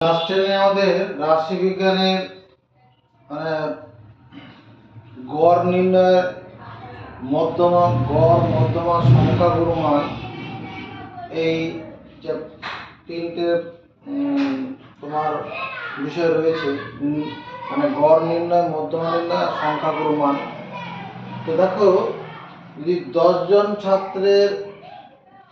Class 10 আমাদের রাশি বিজ্ঞানের মানে গড় নির্ণয়ের মধ্যমা সংখ্যাগুরু মান এই যে তিনটে তোমার বিষয় রয়েছে, মানে গড় নির্ণয়, মধ্যমা নির্ণয় আর সংখ্যাগুরু মান। তো দেখো, যদি 10 জন ছাত্রের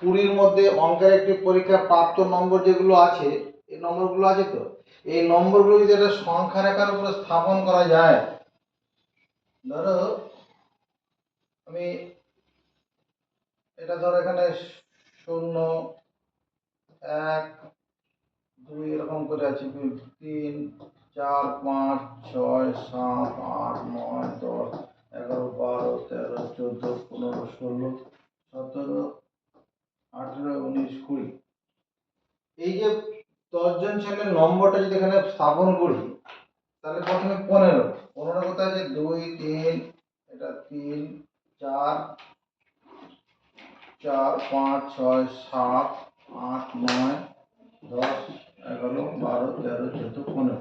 20-র মধ্যে অঙ্কের একটি পরীক্ষা প্রাপ্ত নম্বর যেগুলো আছে, এই নম্বরগুলো আছে, তো এই নম্বরগুলো যদি একটা সংখ্যা রেখার উপরে স্থাপন করা যায়, ধরো আমি এটা ধরো এখানে 0, 1, 2 এরকম করে আছে, 3, 4, 5, 6, 7, 8, 9, 10, 11, 12, 13, 14, 15, 16, 17, 18, 19, 20। এই যে 10 জন ছেলের নম্বরটা যদি এখানে স্থাপন করি, তাহলে প্রথমে 15 কোথায় আছে? 2, 3, এটা 3, 4, 4, 5, 6, 7, 8, 9, 10, 11, 12, 13, 14, 15।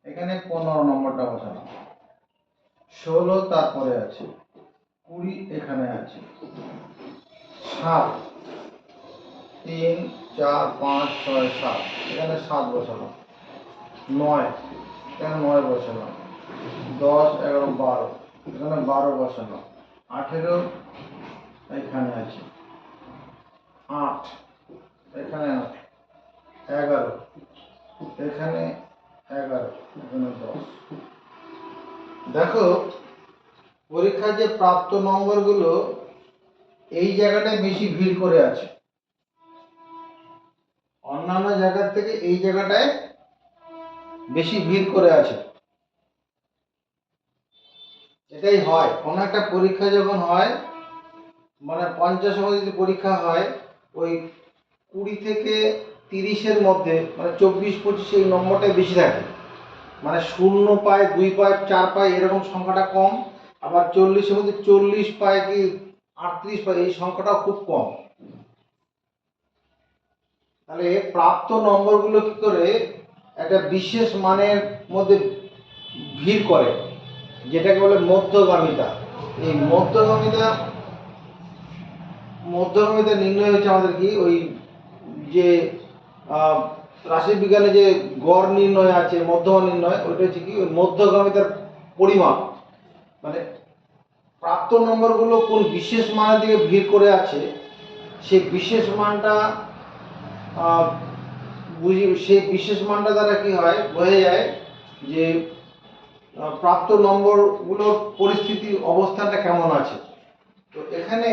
এখানে 15 নম্বরটা বসানো। 16 তারপরে আছে, 20 এখানে আছে, 7, 3, 4, 5, 6, 7 এখানে 7 বসানো, 9 এখানে 9 বসানো, 10, 11, 12 এখানে 12 বসানো, 18 এখানে আছে, 8 এখানে 8, 11 এখানে 11 এখানে 10। দেখো, পরীক্ষার যে প্রাপ্ত নম্বরগুলো এই জায়গাটায় বেশি ভিড় করে আছে, অন্যান্য জায়গার থেকে এই জায়গাটায় বেশি ভিড় করে আছে। এটাই হয়, কোনো একটা পরীক্ষা যখন হয়, মানে 50 যদি পরীক্ষা হয়, ওই 20 থেকে 30-এর মধ্যে, মানে 24-25 এই নম্বরটাই বেশি থাকে। মানে 0 পায়, 2 পায়, 4 পায় এরকম সংখ্যাটা কম। আবার 40-এর মধ্যে 40 পায় কি 38 পায়, এই সংখ্যাটাও খুব কম। তাহলে প্রাপ্ত নম্বরগুলো কি করে একটা বিশেষ মানের মধ্যে ভিড় করে, যেটাকে বলে মধ্যগামিতা। এই মধ্যগামিতা নির্ণয় হচ্ছে আমাদের কি, ওই যে রাশিবিজ্ঞানে যে গড় নির্ণয় আছে, মধ্যমা নির্ণয়, ওইটা হচ্ছে কি ওই মধ্যগামিতার পরিমাপ। মানে প্রাপ্ত নম্বরগুলো কোন বিশেষ মানের দিকে ভিড় করে আছে, সেই বিশেষ মানটা সেই বিশেষ মানটা দ্বারা কি হয়, বোঝা যায় যে প্রাপ্ত নম্বরগুলোর পরিস্থিতি, অবস্থানটা কেমন আছে। তো এখানে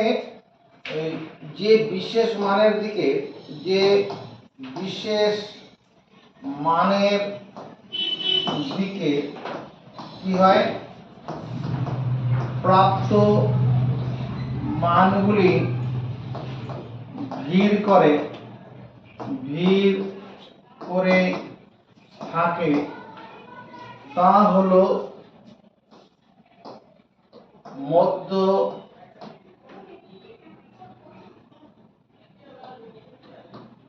যে বিশেষ মানের দিকে কি হয়, প্রাপ্ত মানগুলি ভিড় করে থাকে, তা হলো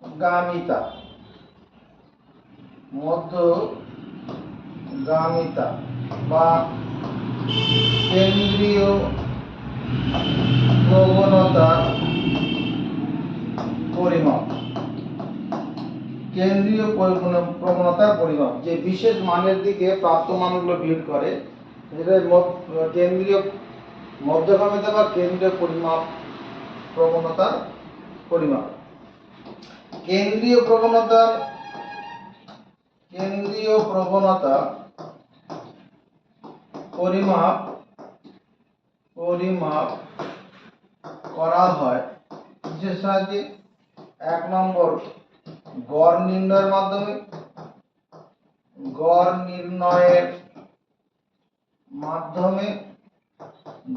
মধ্যগামিতা বা কেন্দ্রীয় প্রবণতার পরিমাপ। যে বিশেষ মানের দিকে প্রাপ্ত মানগুলো ভিড় করে, সেটা কেন্দ্রীয় মধ্যগামিতা বা কেন্দ্রীয় প্রবণতার পরিমাপ। কেন্দ্রীয় প্রবণতা পরিমাপ করা হয় কিসের সাহায্যে? 1 নম্বর গড় নির্ণয়ের মাধ্যমে,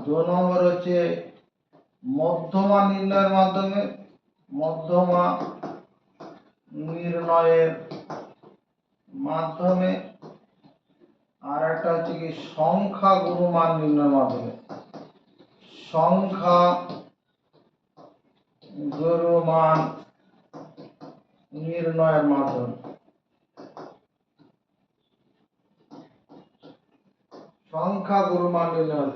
2 নম্বর হচ্ছে মধ্যমা নির্ণয়ের মাধ্যমে, আর একটা হচ্ছে কি সংখ্যাগুরু মান নির্ণয়ের মাধ্যমে। সংখ্যাগুরু মান নির্ণয়,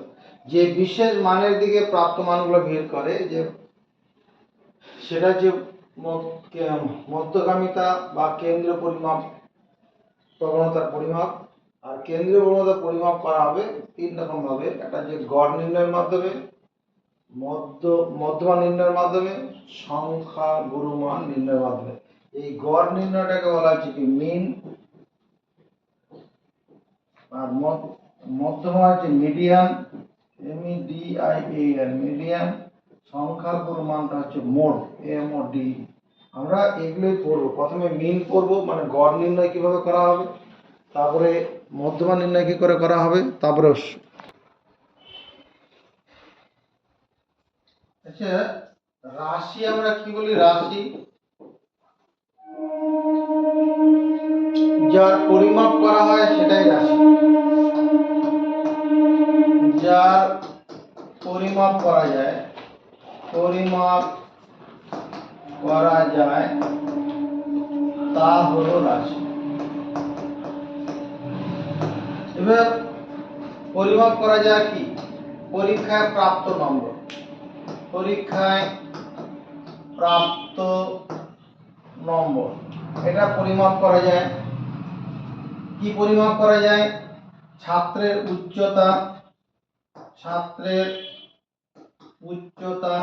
যে বিশেষ মানের দিকে প্রাপ্ত মানগুলো ভিড় করে, যে সেটা যে মধ্যগামিতা বা কেন্দ্রীয় পরিমাপ, প্রবণতার পরিমাপ। আর কেন্দ্রীয় প্রবণতার পরিমাপ করা হবে তিন রকম ভাবে, একটা যে গড় নির্ণয়ের মাধ্যমে, মধ্যমান নির্ণয়ের মাধ্যমে, সংখ্যা গুরুমান নির্ণয়ের মাধ্যমে। এই গড় নির্ণয়টাকে বলা হচ্ছে কি মিন, আর মধ্যমান হচ্ছে মিডিয়ান, MEDIAN মিডিয়ান, সংখ্যা গুরুমানটা হচ্ছে মোড, MOD। আমরা এগুলোই পড়বো। প্রথমে মিন পড়বো, মানে গড় নির্ণয় কিভাবে করা হবে, তারপরে মধ্যমান নির্ণয় কি করে করা হবে, তারপরে আচ্ছা রাশি আমরা কি বলি, রাশি যার পরিমাপ করা হয় সেটাই রাশি, যার পরিমাপ করা যায়, পরিমাপ করা যায় তা হলো রাশি। এবার পরিমাপ করা যায় কি, পরীক্ষায় প্রাপ্ত নম্বর, পরীক্ষায় প্রাপ্ত নম্বর এটা পরিমাপ করা যায়। কি পরিমাপ করা যায়, ছাত্রের উচ্চতা, ছাত্রের উচ্চতা,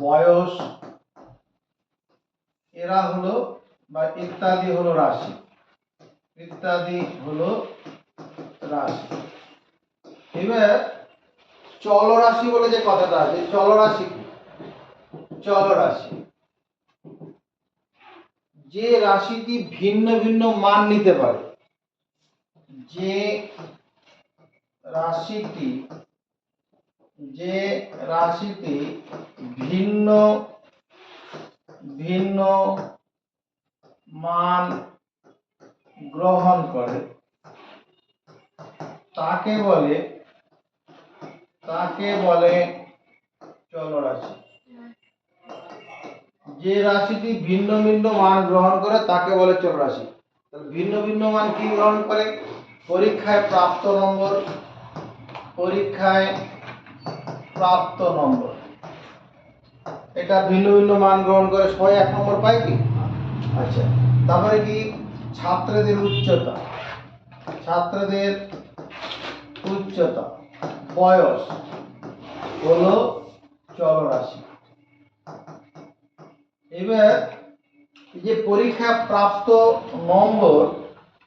বয়স, এরা হলো বা ইত্যাদি হলো রাশি, ইত্যাদি হলো রাশি। এবার চলরাশি বলে যে কথাটা আছে, চলরাশি, চলরাশি যে রাশিটি ভিন্ন ভিন্ন মান নিতে পারে, যে রাশিটি ভিন্ন ভিন্ন মান গ্রহণ করে তাকে বলে চলরাশি। যে রাশিটি ভিন্ন ভিন্ন মান গ্রহণ করে তাকে বলে চলরাশি। ভিন্ন ভিন্ন মান কি গ্রহণ করে, পরীক্ষায় প্রাপ্ত নম্বর, পরীক্ষায় প্রাপ্ত নম্বর এটা ভিন্ন ভিন্ন মান গ্রহণ করে, সবাই এক নম্বর পায় কি। আচ্ছা তারপরে কি, ছাত্রদের উচ্চতা, ছাত্রদের উচ্চতা, বয়স হলো চলরাশি। এবার এই যে পরীক্ষা প্রাপ্ত নম্বর,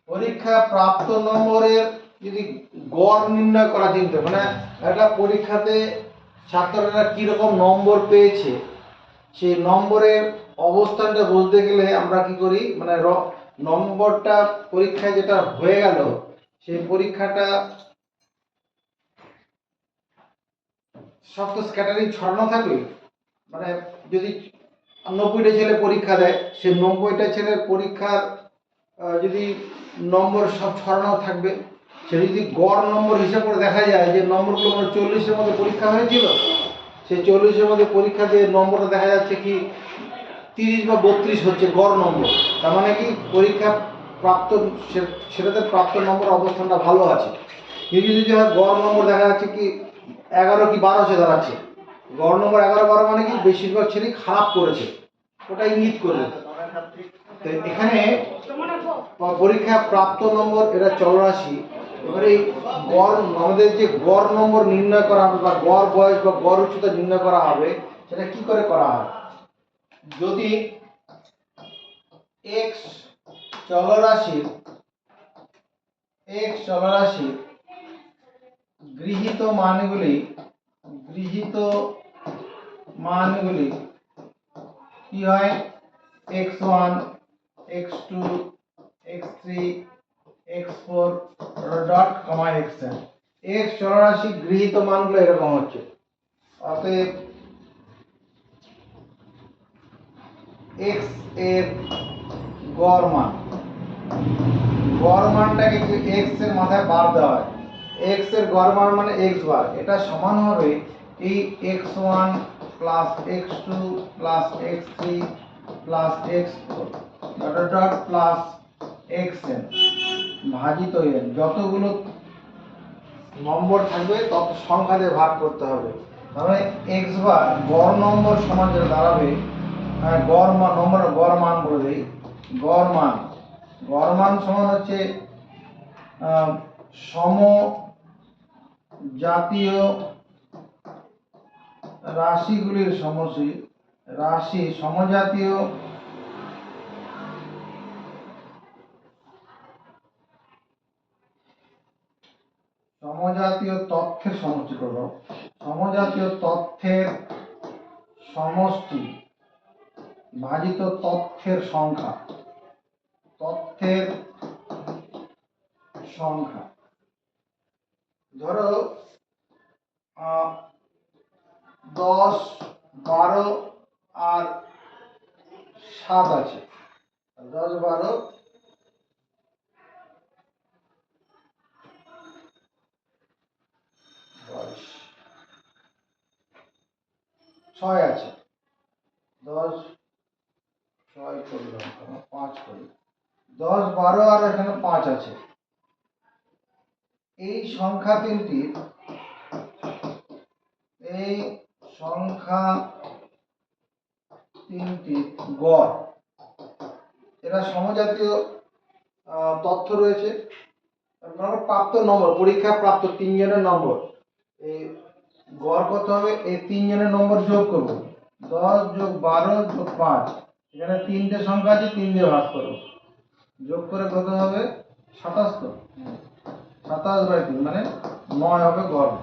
পরীক্ষা প্রাপ্ত নম্বরের যদি গড় নির্ণয় করা চিন্তা, মানে একটা পরীক্ষাতে ছাত্ররা কিরকম নম্বর পেয়েছে সেই নম্বরের অবস্থানটা বলতে গেলে আমরা কি করি, মানে নম্বরটা পরীক্ষায় যেটা হয়ে গেল সেই পরীক্ষাটা সব তো স্ক্যাটারিং ছড়ানো থাকবে, মানে যদি 90টা ছেলে পরীক্ষা দেয়, সেই 90টা ছেলের পরীক্ষার যদি নম্বর সব ছড়ানো থাকবে, সেটা যদি গড় নম্বর হিসাব করে দেখা যায় যে নম্বরগুলো মানে 40-এর মধ্যে পরীক্ষা হয়েছিল, সেই 40-এর মধ্যে পরীক্ষা দিয়ে নম্বরটা দেখা যাচ্ছে কি 30 বা 32 হচ্ছে গড় নম্বর, তার মানে কি পরীক্ষা প্রাপ্ত সেটাতে প্রাপ্ত নম্বর অবস্থানটা ভালো আছে। কিন্তু যদি গড় নম্বর দেখা যাচ্ছে কি 11 কি 12 দাঁড়াচ্ছে, গড় নম্বর 11-12 মানে কি বেশিরভাগ ছেলে খারাপ করেছে, ওটা ইঙ্গিত করবে। তো এখানে পরীক্ষা প্রাপ্ত নম্বর এটা চলরাশি। এবারে এই গড়, আমাদের যে গড় নম্বর নির্ণয় করা হবে বা গড় বয়স বা গড় উচ্চতা নির্ণয় করা হবে, সেটা কি করে করা হয়, যদি x চলরাশির গৃহীত মানগুলি কি হয়, x1 x2 x3 x4 dot কমা xn, x চলরাশি গৃহীত মানগুলো এরকম হচ্ছে। অতএব x এর গড় মানটাকে x এর মাথায় বার দেওয়া হয়, x এর গড় মান মানে x বার, এটা সমান হবে এই x1 plus x2 plus x3 plus x4 dot plus xn ভাজিত n, যতগুলো নম্বর থাকবে তত সংখ্যা দিয়ে ভাগ করতে হবে। তার মানে এক্স বার গড় নম্বর সমান যেটা দাঁড়াবে, গড় মান নম্বর গড় মান বলে দেই, গড় মান সমান হচ্ছে সম জাতীয় রাশিগুলির সমজাতীয় তথ্যের সমষ্টি করব, সমজাতীয় তথ্যের সমষ্টি ভাজিত তথ্যের সংখ্যা, ধরো 10, 12 আর 7 আছে, 10, 12, 6 আছে, 10, 6 করলাম, 5 করি, 10, 12 আর এখানে 5 আছে। এই সংখ্যা তিনটির গড়, এরা সমজাতীয় তথ্য রয়েছে, প্রাপ্ত নম্বর, পরীক্ষা প্রাপ্ত 3 জনের নম্বর। এই গড় কত হবে? এই 3 জনের নম্বর যোগ করব, 10 যোগ 12 যোগ 5, এখানে 3টে সংখ্যা আছে, 3 দিয়ে ভাগ করব, যোগ করে কত হবে? 27। তো 27/3 মানে 9 হবে গড়।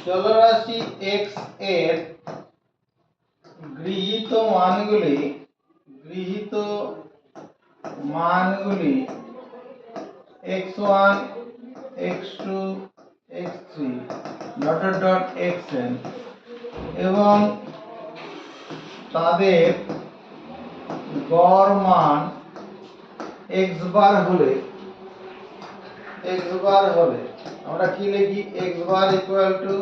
চলরাশি x এর গৃহীত মানগুলি x1 x2 x3 xn এবং তাদের গড় মান x বার হলে আমরা কি লিখি? x bar equal to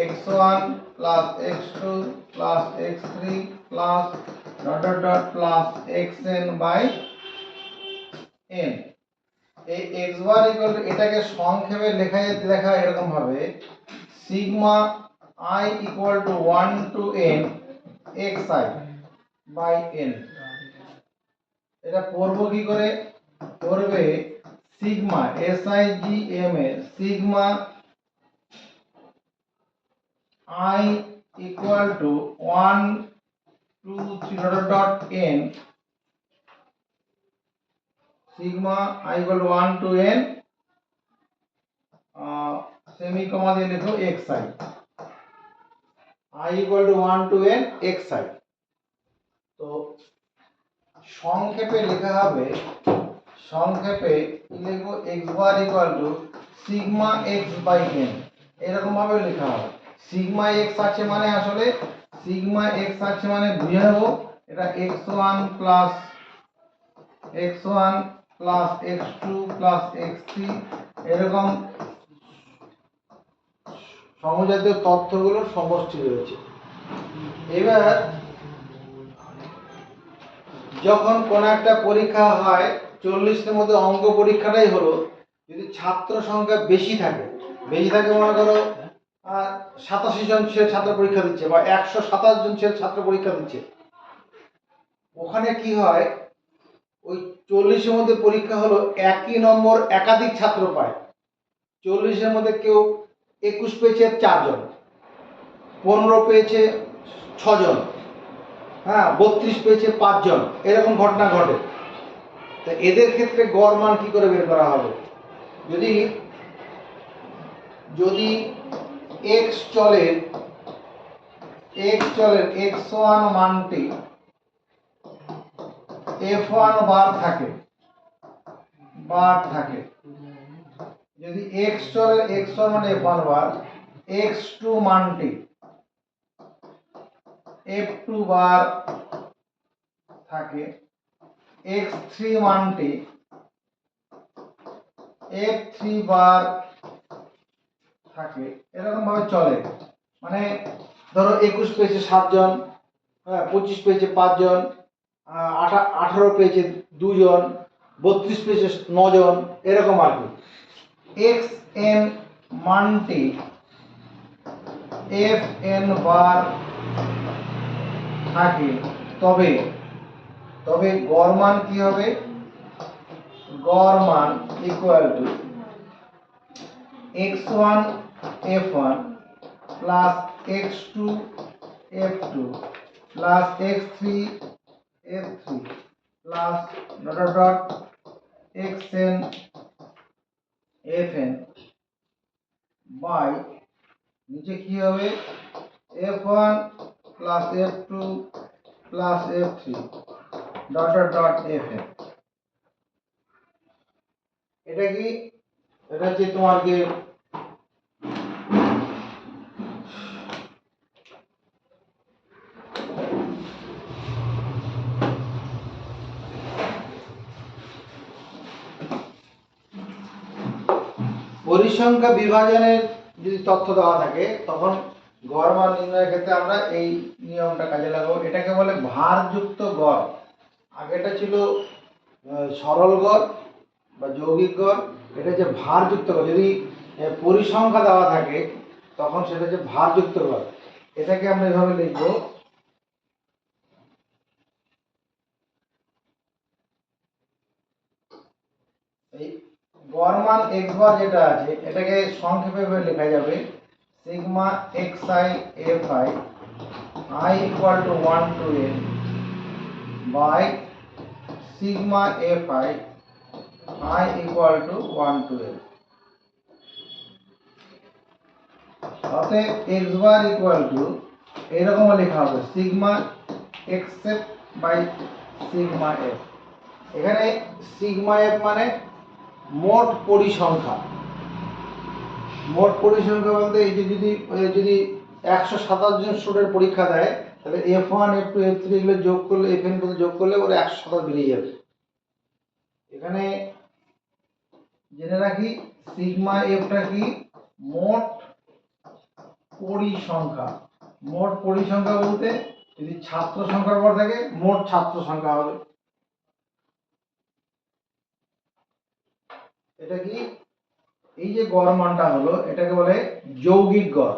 x1 plus x2 plus x3 plus plus xn by n। এই x বার ইকুয়াল টু, এটাকে সংক্ষেপে লেখা এরকম ভাবে, sigma i equal to 1 to n xi by n। এটা করব কি করে? করবে sigma sigma sigma i equal to 1 2 3 n, sigma i equal to 1 to n semicolon দিয়ে লিখো xi, i equal to 1 to n xi। তো সংক্ষেপে লেখা হবে, লিখব x bar equal to sigma x by n, এরকম ভাবে লেখা হবে। সিগমা x আছে মানে, আসলে সিগমা x আছে মানে বুঝে নেব এটা x1 plus x2 plus x3, এরকম সমজাতীয় তথ্যগুলোর সমষ্টি রয়েছে। এবার যখন কোন একটা পরীক্ষা হয়, 40-এর মধ্যে অঙ্ক পরীক্ষাটাই হলো, যদি ছাত্র সংখ্যা বেশি থাকে মনে করো 87 জন ছাত্র পরীক্ষা দিচ্ছে বা 127 জন ছাত্র পরীক্ষা দিচ্ছে, ওখানে কি হয়, ওই 40-এর মধ্যে পরীক্ষা হলো, একই নম্বর একাধিক ছাত্র পায়। 40-এর মধ্যে কেউ 21 পেয়েছে 4 জন, 15 পেয়েছে 6 জন, 32 পেয়েছে 5 জন, এরকম ঘটনা ঘটে। তো এদের ক্ষেত্রে গড় মান কি করে বের করা হবে? যদি x চলের x1 মানটি f1 বার থাকে, যদি x চলের x1 মানে f1 বার, x2 মানটি f2 বার থাকে, x3 মানটি F3 বার থাকে, এরকম ভাবে চলে। মানে ধরো 21 পেয়েছে 7 জন, হ্যাঁ 25 পেয়েছে 5 জন, 18 পেয়েছে 2 জন, 32 পেয়েছে 9 জন, এরকম আর কি। xn মানটি fn বার থাকে, তবে গড় মান কি হবে? গড় মান equal to x1 f1 plus x2 f2 plus x3 f3 plus dot dot dot xn fn by নিচে কি হবে? f1 plus f2 plus f3 dot dot ডট fn। এটা কি? এটা হচ্ছে তোমার কি পরিসংখ্যা বিভাজনের যদি তথ্য দেওয়া থাকে তখন গড় মান নির্ণয়ের ক্ষেত্রে আমরা এই নিয়মটা কাজে লাগাবো। এটাকে বলে ভারযুক্ত গড়। আগেটা ছিল সরল গড় বা যৌগিক গড়, এটা হচ্ছে ভারযুক্ত গড়। যদি পরিসংখ্যা দেওয়া থাকে তখন সেটা হচ্ছে ভারযুক্ত গড়। এটাকে আমরা এভাবে লিখবো, এই গড় মান x বার যেটা আছে এটাকে সংক্ষেপে লেখা যাবে sigma xi fi I equal to 1 to n by sigma fi I equal to 1 to n। অতএব x বার ইকুয়াল টু এরকম লেখা হবে sigma xf by sigma f। এখানে সিগমা f মানে মোট পরিসংখ্যা। মোট পরিসংখ্যা বলতে এই যে যদি 127 জন স্টুডেন্ট পরীক্ষা দেয় তাহলে f1 f2 f3 এগুলো যোগ করলে fn পর্যন্ত যোগ করলে ওরা 127 বেরিয়ে যাবে। এখানে জেনে রাখি সিগমা এফটা কি? মোট পরিসংখ্যা। মোট পরিসংখ্যা বলতে যদি ছাত্র সংখ্যার পর থাকে মোট ছাত্র সংখ্যা হবে। এটা কি? এই যে গড় মানটা হলো এটাকে বলে যৌগিক গড়।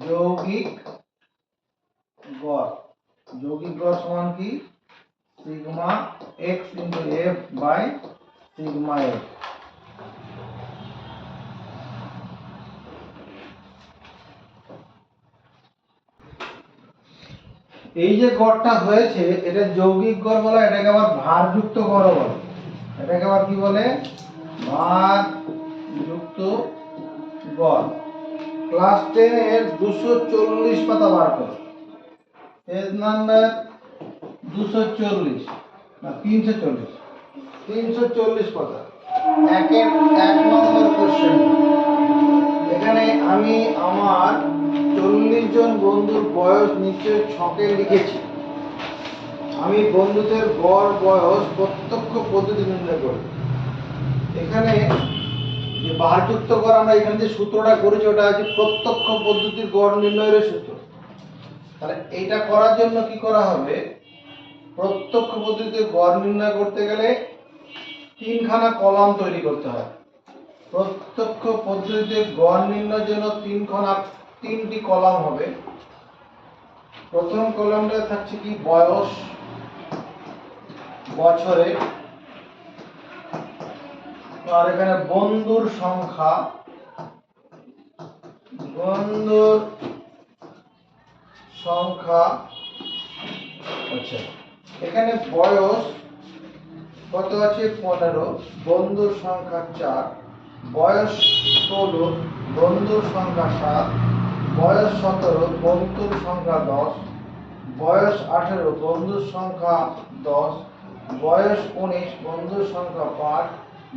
যৌগিক গড়। যৌগিক গড় সমান কি? Sigma x into f by sigma f। এই যে গড়টা হয়েছে এটা যৌগিক গড় বলা, এটাকে আবার ভারযুক্ত গড় বলে। এটাকে আবার কি বলে? ভারযুক্ত গড়। ক্লাস 10 এর 240 পাতা বার করো, পেজ নাম্বার 240 না 340 পাতা, এক নম্বর কোশ্চেন। এখানে আমি আমার 40 জন বন্ধুর বয়স নিচে ছকে লিখেছি। আমি বন্ধুদের গড় বয়স প্রত্যক্ষ পদ্ধতি নির্ণয় করি। এখানে যে ভারযুক্ত গড় আমরা এখানে যে সূত্রটা করেছি ওটা হচ্ছে প্রত্যক্ষ পদ্ধতির গড় নির্ণয়ের সূত্র। তাহলে এইটা করার জন্য কি করা হবে? প্রত্যক্ষ পদ্ধতিতে গড় নির্ণয় করতে গেলে তিনখানা কলাম তৈরি করতে হয়। প্রত্যক্ষ পদ্ধতিতে গড় নির্ণয়ের জন্য তিনটি কলাম হবে। প্রথম কলামটা থাকছে কি? বয়স, বছরে, আর এখানে বন্ধুর সংখ্যা, বন্ধুর সংখ্যা। আচ্ছা, এখানে বয়স কত আছে? 15, বন্ধুর সংখ্যা 4, বয়স 16, বন্ধুর সংখ্যা 7, বয়স 17, বন্ধুর সংখ্যা 10, বয়স 18, বন্ধুর সংখ্যা 10, বয়স 19, বন্ধুর সংখ্যা 5,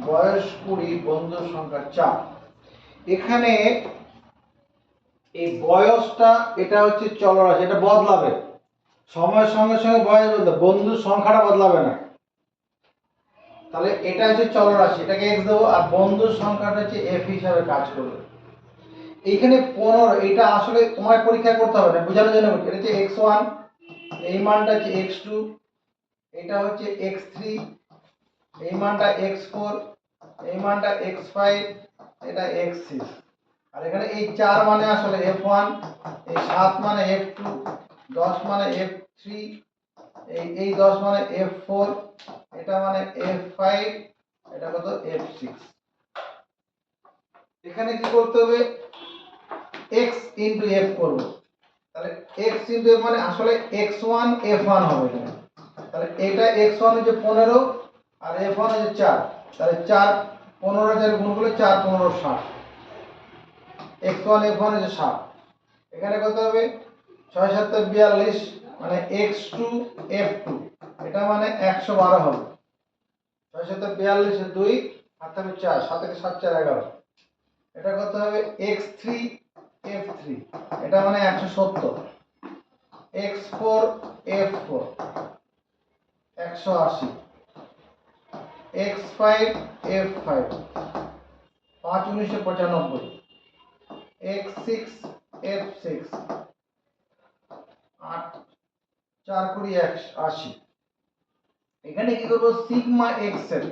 বয়স 20, বন্ধুর সংখ্যা 4। এখানে এই বয়সটা এটা হচ্ছে চলরাশি, এটা বদলাবে সময়ের সঙ্গে সঙ্গে বয়স বদলাবে, বন্ধুর সংখ্যাটা বদলাবে না। তাহলে এটা হচ্ছে চলরাশি, এটাকে x দেবো, আর বন্ধুর সংখ্যাটা হচ্ছে f হিসাবে কাজ করবে। এইখানে 15, এটা আসলে তোমায় পরীক্ষা করতে হবে না, বোঝানোর জন্য বলছি। এটা হচ্ছে x1, এই মানটা হচ্ছে x2, এটা হচ্ছে x3, এই মানটা x4, এই মানটা x5, এটা x6। আর এখানে এই 4 মানে আসলে f1, এই 7 মানে f2, 10 মানে f3, এই 10 মানে f4, এটা মানে f5, এটা কত f6। এখানে কি করতে হবে, x ইনটু f করব। তাহলে x ইনটু f মানে আসলে x1 f1 হবে এখানে। তাহলে এটা x1 হচ্ছে 15 আর f1 হচ্ছে 4, তাহলে 4 15 এর গুণ করলে 4 15 60, x1 f1 হচ্ছে 60। এখানে কত হবে 6 7 42 মানে x2 f2, এটা মানে 112 হবে। 6 7 42 এর 2 আর থাকবে 4, 7 এর 7 4 11, এটা কত হবে x3 f3, এটা মানে 170, x4 f4 180, x5 f5 5 19 95, x6 f6 8 4 20 80। এখানে কি করব, সিগমা এক্স এর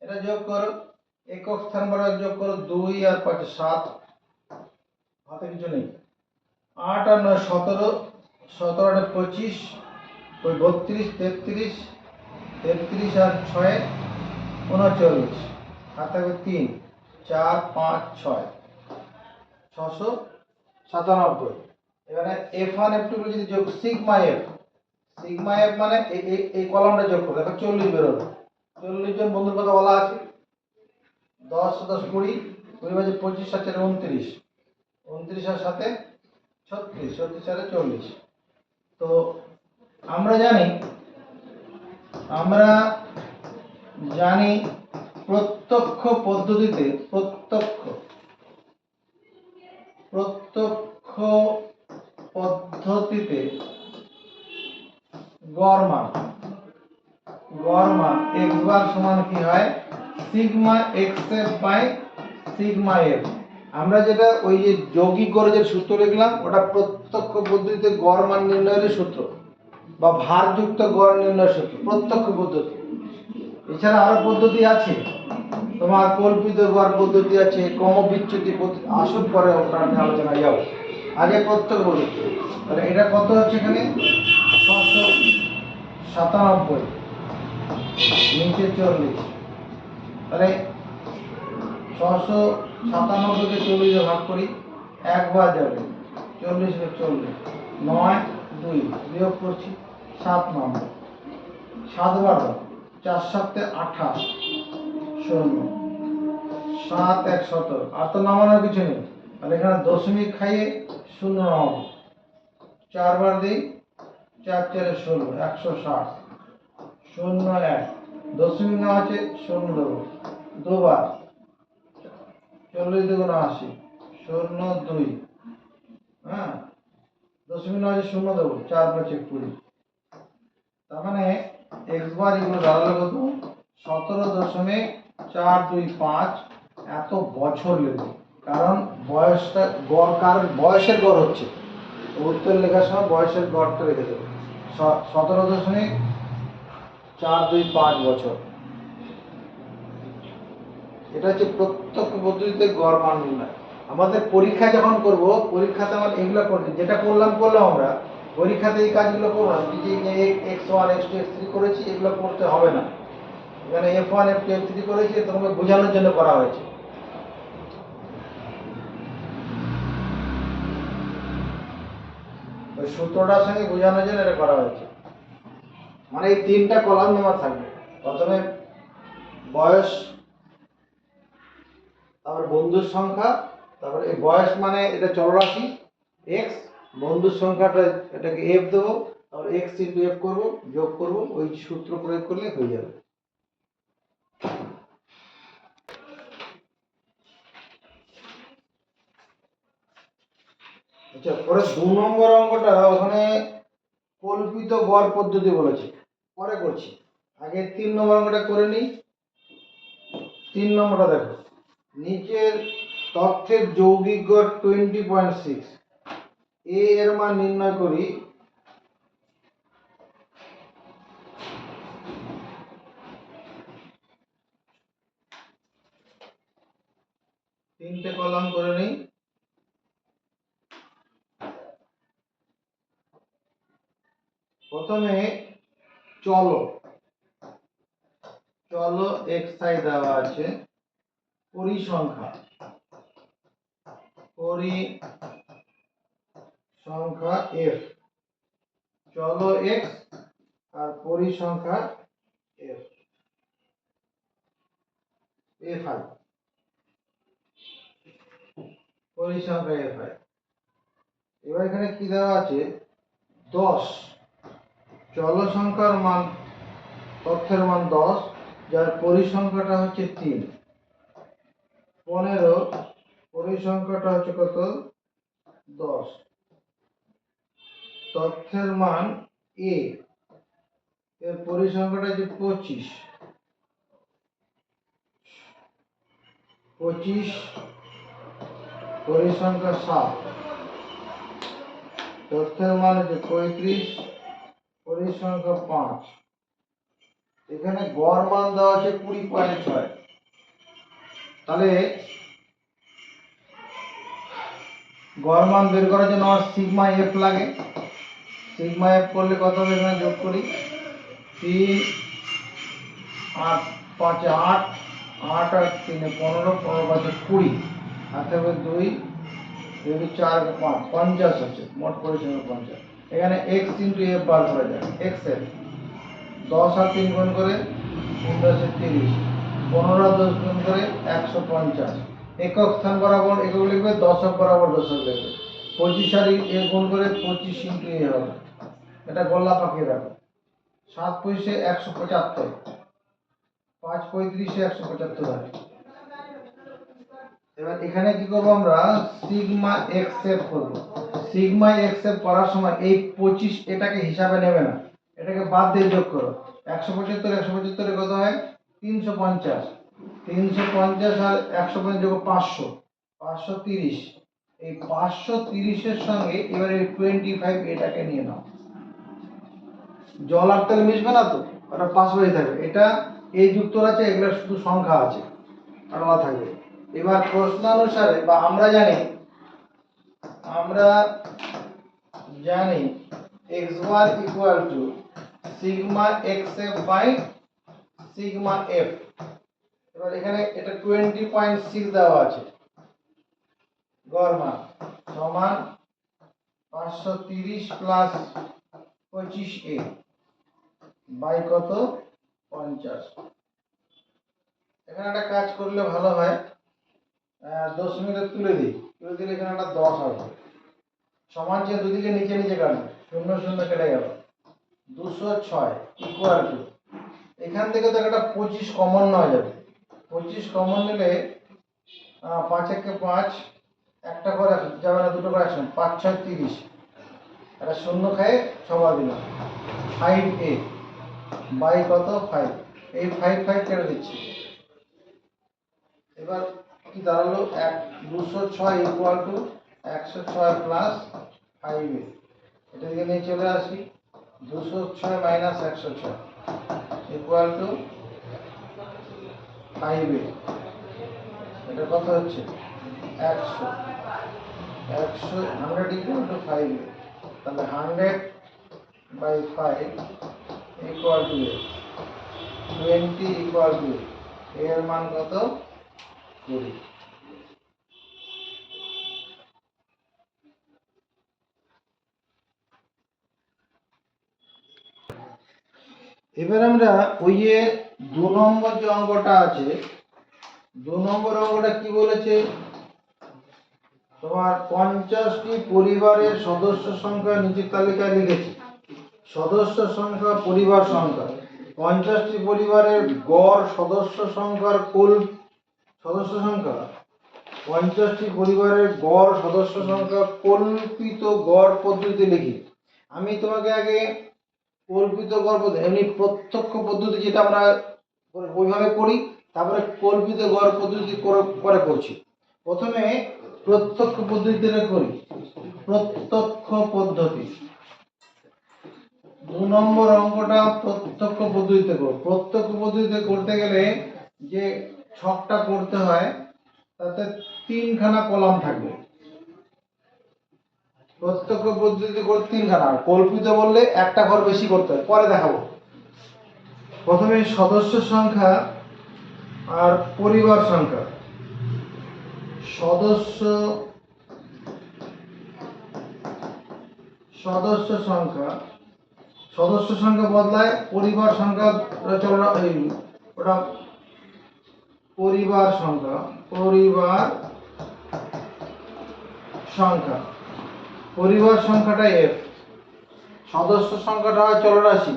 এটা যোগ করো, একক স্থান বরাবর যোগ করো, 2 আর 5 7, হাতে কিছু নেই, 8 আর 9 17, 17 আর 25, ওই 32 33, 33 আর 6 39, হাতে হবে 3 4 5 6 697। এবারে f1 f2 গুলো যদি যোগ সিগমা এফ মানে এই কলামটা যোগ করো, দেখো 40 বেরোবে। 40 জন বন্ধুর কথা বলা আছে, 10 10 20, 20 বাজে 25 7 29, 29 আর সাথে 36, 36 আর 40। তো আমরা জানি প্রত্যক্ষ পদ্ধতিতে গড় মান x বার সমান কি হয়, sigma xf by sigma f। আমরা যেটা ওই যে যৌগিক গড়ের সূত্র লিখলাম, ওটা প্রত্যক্ষ পদ্ধতিতে গড় মান নির্ণয়ের সূত্র বা ভারযুক্ত গড় নির্ণয়ের সূত্র, প্রত্যক্ষ পদ্ধতি। এছাড়া আরো পদ্ধতি আছে, তোমার কল্পিত গড় পদ্ধতি আছে, ক্রমবিচ্যুতি পদ্ধতি, আসুন পরে ওটা নিয়ে আলোচনা যাও, আগে প্রত্যক্ষ পদ্ধতি। তাহলে এটা কত হচ্ছে এখানে 697, নিচে 40, তাহলে 697 কে 40 ভাগ করি, একবার যাবে 40 কে 40, 9 2 বিয়োগ করছি 7 নম্বর, 7 বার 4 7 28 0, 7 1 17, আর তো নামানোর কিছু নেই, তাহলে এখানে দশমিক খাইয়ে 0 নামাবো, 4 বার দিই 4 4 16 160, 0 1, দশমিক নেওয়া আছে 0 দেবো, দুবার 40 2 80, 0 2, হ্যাঁ দশমিক নেওয়া আছে 0 দেবো, 4 5 20। তার মানে x বার এগুলো দাঁড়ালো কত 17.425, এত বছর লেগে, কারণ বয়সটা গড়, কারণ বয়সের গড় হচ্ছে, উত্তর লেখার সময় বয়সের গড়টা রেখে দেবো 17.425 বছর। এটা হচ্ছে প্রত্যক্ষ পদ্ধতিতে গড় মান নির্ণয়। আমাদের পরীক্ষা যখন করব, পরীক্ষাতে আমার এগুলো করতে, যেটা করলাম আমরা পরীক্ষাতে এই কাজগুলো করবো না, যে x1 x2 x3 করেছি, এগুলো করতে হবে না। এখানে f1 f2 f3 করেছি, তোমাকে বোঝানোর জন্য করা হয়েছে। ওই সূত্রটার সঙ্গে বোঝানোর জন্য এটা করা হয়েছে। মানে এই 3টা কলাম আমার থাকবে, প্রথমে বয়স, তারপর বন্ধুর সংখ্যা, তারপরে এই বয়স মানে এটা চলরাশি x, বন্ধুর সংখ্যাটা এটাকে f দেবো, তারপর x ইনটু f করব, যোগ করব, ওই সূত্র প্রয়োগ করলে হয়ে যাবে। আচ্ছা, পরে 2 নম্বর অঙ্কটা ওখানে কল্পিত গড় পদ্ধতি বলেছে, পরে করছি। আগে 3 নম্বর অঙ্কটা করে নিই। 3 নম্বরটা দেখো, নিচের তথ্যের যৌগিক গড় 20.6, এ এর মান নির্ণয় করি। তিনটে কলাম করে নিই। প্রথমে চলো x আই দেওয়া আছে, পরিসংখ্যা f, চলো x আর পরিসংখ্যা f, fi, পরিসংখ্যা fi। এবার এখানে কি দেওয়া আছে, 10, চলো সংখ্যার মান, তথ্যের মান 10, যার পরিসংখ্যাটা হচ্ছে 3। 15, পরিসংখ্যাটা হচ্ছে কত, 10, তথ্যের মান a, এর পরিসংখ্যাটা হচ্ছে 25, পরিসংখ্যা 7, তথ্যের মান হচ্ছে 35, পরিসংখ্যা 5। এখানে গড় মান দেওয়া আছে 20.6। তাহলে গড় মান বের করার জন্য আমার সিগমা এফ লাগে। সিগমা এফ করলে কত হবে, এখানে যোগ করি, 3 8 5 8, 8 আর 3 15, 15 5 20, হাতে হবে 2, 2 4 5 50 আছে, মোট পরিসংখ্যা 50। এখানে x ইনটু f বার করা যায়। x এর 10 আর 3 গুণ করে 3 10 30, 15 আর 10 গুণ করে 150। একক স্থান বরাবর একক লিখবে, দশক বরাবর দশক লিখবে। 25 আর এ গুণ করে 25 ইনটু এ হবে। এটা গোল্লা পাকিয়ে রাখো। 7 25 175, 5 35 175 হয়। এবার এখানে কি করব, আমরা সিগমা এক্স এফ করব। সিগমা এক্স এফ করার সময় এই 25 এটাকে হিসাবে নেবে না, এটাকে বাদ দিয়ে যোগ করো। 175 175 এর কত হয়, 350, 350 আর 150 যোগ 500, 530। এই 530 এর সঙ্গে এবার এই 25 এটাকে নিয়ে নাও। জল আর তেল মিশবে না তো, ওটা পাশাপাশি থাকবে। এটা এই যুক্ত আছে, এগুলো শুধু সংখ্যা আছে, আলাদা থাকবে। এবার প্রশ্নানুসারে বা আমরা জানি x1 equal to sigma xf by sigma f। এবার এখানে এটা 20.6 দেওয়া আছে, গড় মান সমান 530 প্লাস 25a বাই কত, 50। এখানে একটা কাজ করলে ভালো হয়, দশমিকটা তুলে দিই, তুলে দিলে এখানে একটা 10 আসবে। সমান চেয়ে দুদিকে নিচে নিচে কাটবে, 0 0 কেটে গেল। 206 ইকুয়াল টু, এখান থেকে তো একটা 25 কমন নেওয়া যাবে। 25 কমন নিলে 5 একে 5, একটা করে যাবে না, দুটো করে একসঙ্গে, 5 6 30, একটা শূন্য খায় সবার দিলাম, 5a বাই কত, 5। এই 5 5 কেটে দিচ্ছি। এবার কি দাঁড়ালো, 206 ইকুয়াল টু 106 প্লাস 5a। এটা দিকে নিয়ে চলে আসি, 206 মাইনাস 106 ইকুয়াল টু 5a। এটা কত হচ্ছে, 100, 100 ইকুয়াল টু 5a। তাহলে 100 by 5 equal to 20 equal to এর মান কত, 20। এবার আমরা ওই যে 2 নম্বর যে অঙ্কটা আছে, 2 নম্বর অঙ্কটা কি বলেছে, তোমার 50টি পরিবারের সদস্য সংখ্যা নিচের তালিকায় লিখেছি। সদস্য সংখ্যা, পরিবার সংখ্যা, 50টি পরিবারের গড় সদস্য সংখ্যার কুল সদস্য সংখ্যা, 50টি পরিবারের গড় সদস্য সংখ্যা কল্পিত গড় পদ্ধতিতে লিখি। আমি তোমাকে আগে কল্পিত গড় পদ্ধতি এমনি প্রত্যক্ষ পদ্ধতি যেটা আমরা ওইভাবে করি, তারপরে কল্পিত গড় পদ্ধতি করে করছি। প্রথমে প্রত্যক্ষ পদ্ধতিতে করি। প্রত্যক্ষ পদ্ধতি 2 নম্বর অঙ্কটা প্রত্যক্ষ পদ্ধতিতে করব। প্রত্যক্ষ পদ্ধতিতে করতে গেলে যে ছকটা করতে হয় তাতে 3খানা কলাম থাকবে। প্রত্যক্ষ পদ্ধতি করতে 3খানা, কল্পিত বললে একটা ঘর বেশি করতে হয়, পরে দেখাবো। প্রথমে সদস্য সংখ্যা আর পরিবার সংখ্যা। সদস্য সংখ্যা বদলায়, পরিবার সংখ্যা চলো ওটা পরিবার সংখ্যাটা f, সদস্য সংখ্যাটা হয় চলরাশি,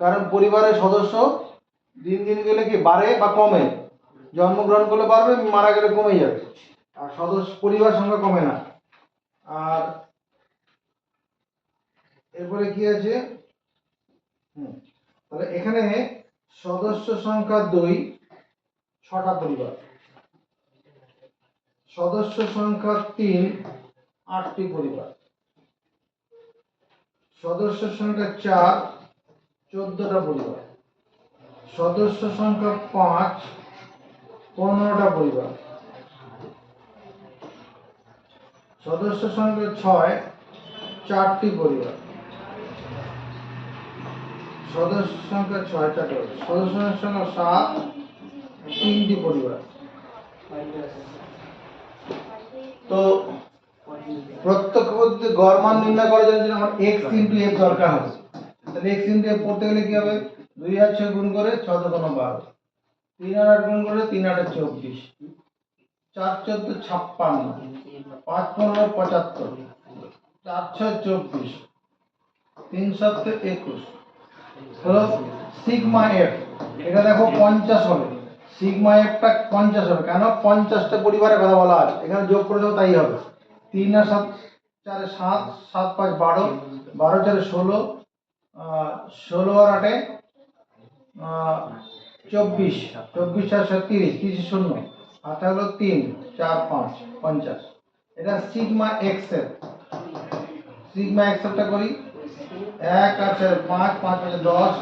কারণ পরিবারের সদস্য দিন দিন গেলে কি বাড়ে বা কমে, জন্মগ্রহণ করলে বাড়বে, মারা গেলে কমে যাবে, আর পরিবার সংখ্যা কমে না। আর এরপরে কি আছে, তাহলে এখানে সদস্য সংখ্যা 2, 6টা পরিবার। সদস্য সংখ্যা 3, 8টি পরিবার। সদস্য সংখ্যা 4, 14টা পরিবার। সদস্য সংখ্যা 5, 15টা পরিবার। সদস্য সংখ্যা 6, 4টি পরিবার। সদস্য সংখ্যা 6, 4টি পরিবার। সদস্য সংখ্যা 7, 3টি পরিবার। তো প্রত্যক্ষ পদ্ধতিতে গড় মান নির্ণয় করার জন্য আমার x * f দরকার হবে। তাহলে x * f করতে গেলে কি হবে, 2 আর 6 গুণ করে 6 × 12, 3 আর 8 গুণ করে 3 × 8 = 24, 4 × 14 = 56, 5 × 15 = 75, 4 × 6 = 24, 3 × 7 = 21 হলো সিগমা f। এটা দেখো 50 হবে, সিগমা f টা 50 হবে, কেন 50টা পরিবারের কথা বলা আছে, এখানে যোগ করে দাও তাই হবে। 3 আর 7 4 7, 7 5 12, 12 4 16, 16 আর 8 24, 24 4 30, 30 শূন্য, আর হলো 3 4 5 50। এটা সিগমা x এর, সিগমা x এরটা করি। 1 আর 4 5, 5 5 10,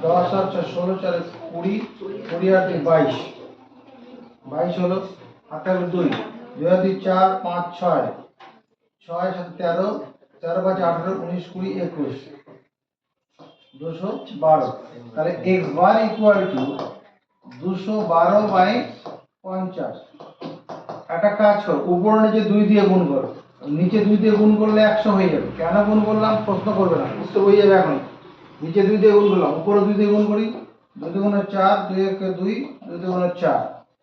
10 আর 6 16, 4 20, 20 আর 3 22, 22 হলো। আর হলো 2, 2 আর 2 4 5 6, 6 7 13, 13 5 18, 19 20 21, 212। তাহলে x বার ইকুয়াল টু 212/50। একটা কাজ করো, উপর নিচে 2 দিয়ে গুণ করো, নিচে 2 দিয়ে গুণ করলে 100 হয়ে যাবে। কেন গুণ করলাম প্রশ্ন করবে না, উত্তর হয়ে যাবে এখন। নিচে 2 দিয়ে গুণ করলাম, উপরে 2 দিয়ে গুণ করি, 2 × 4, 2 × 2, 2 × 4।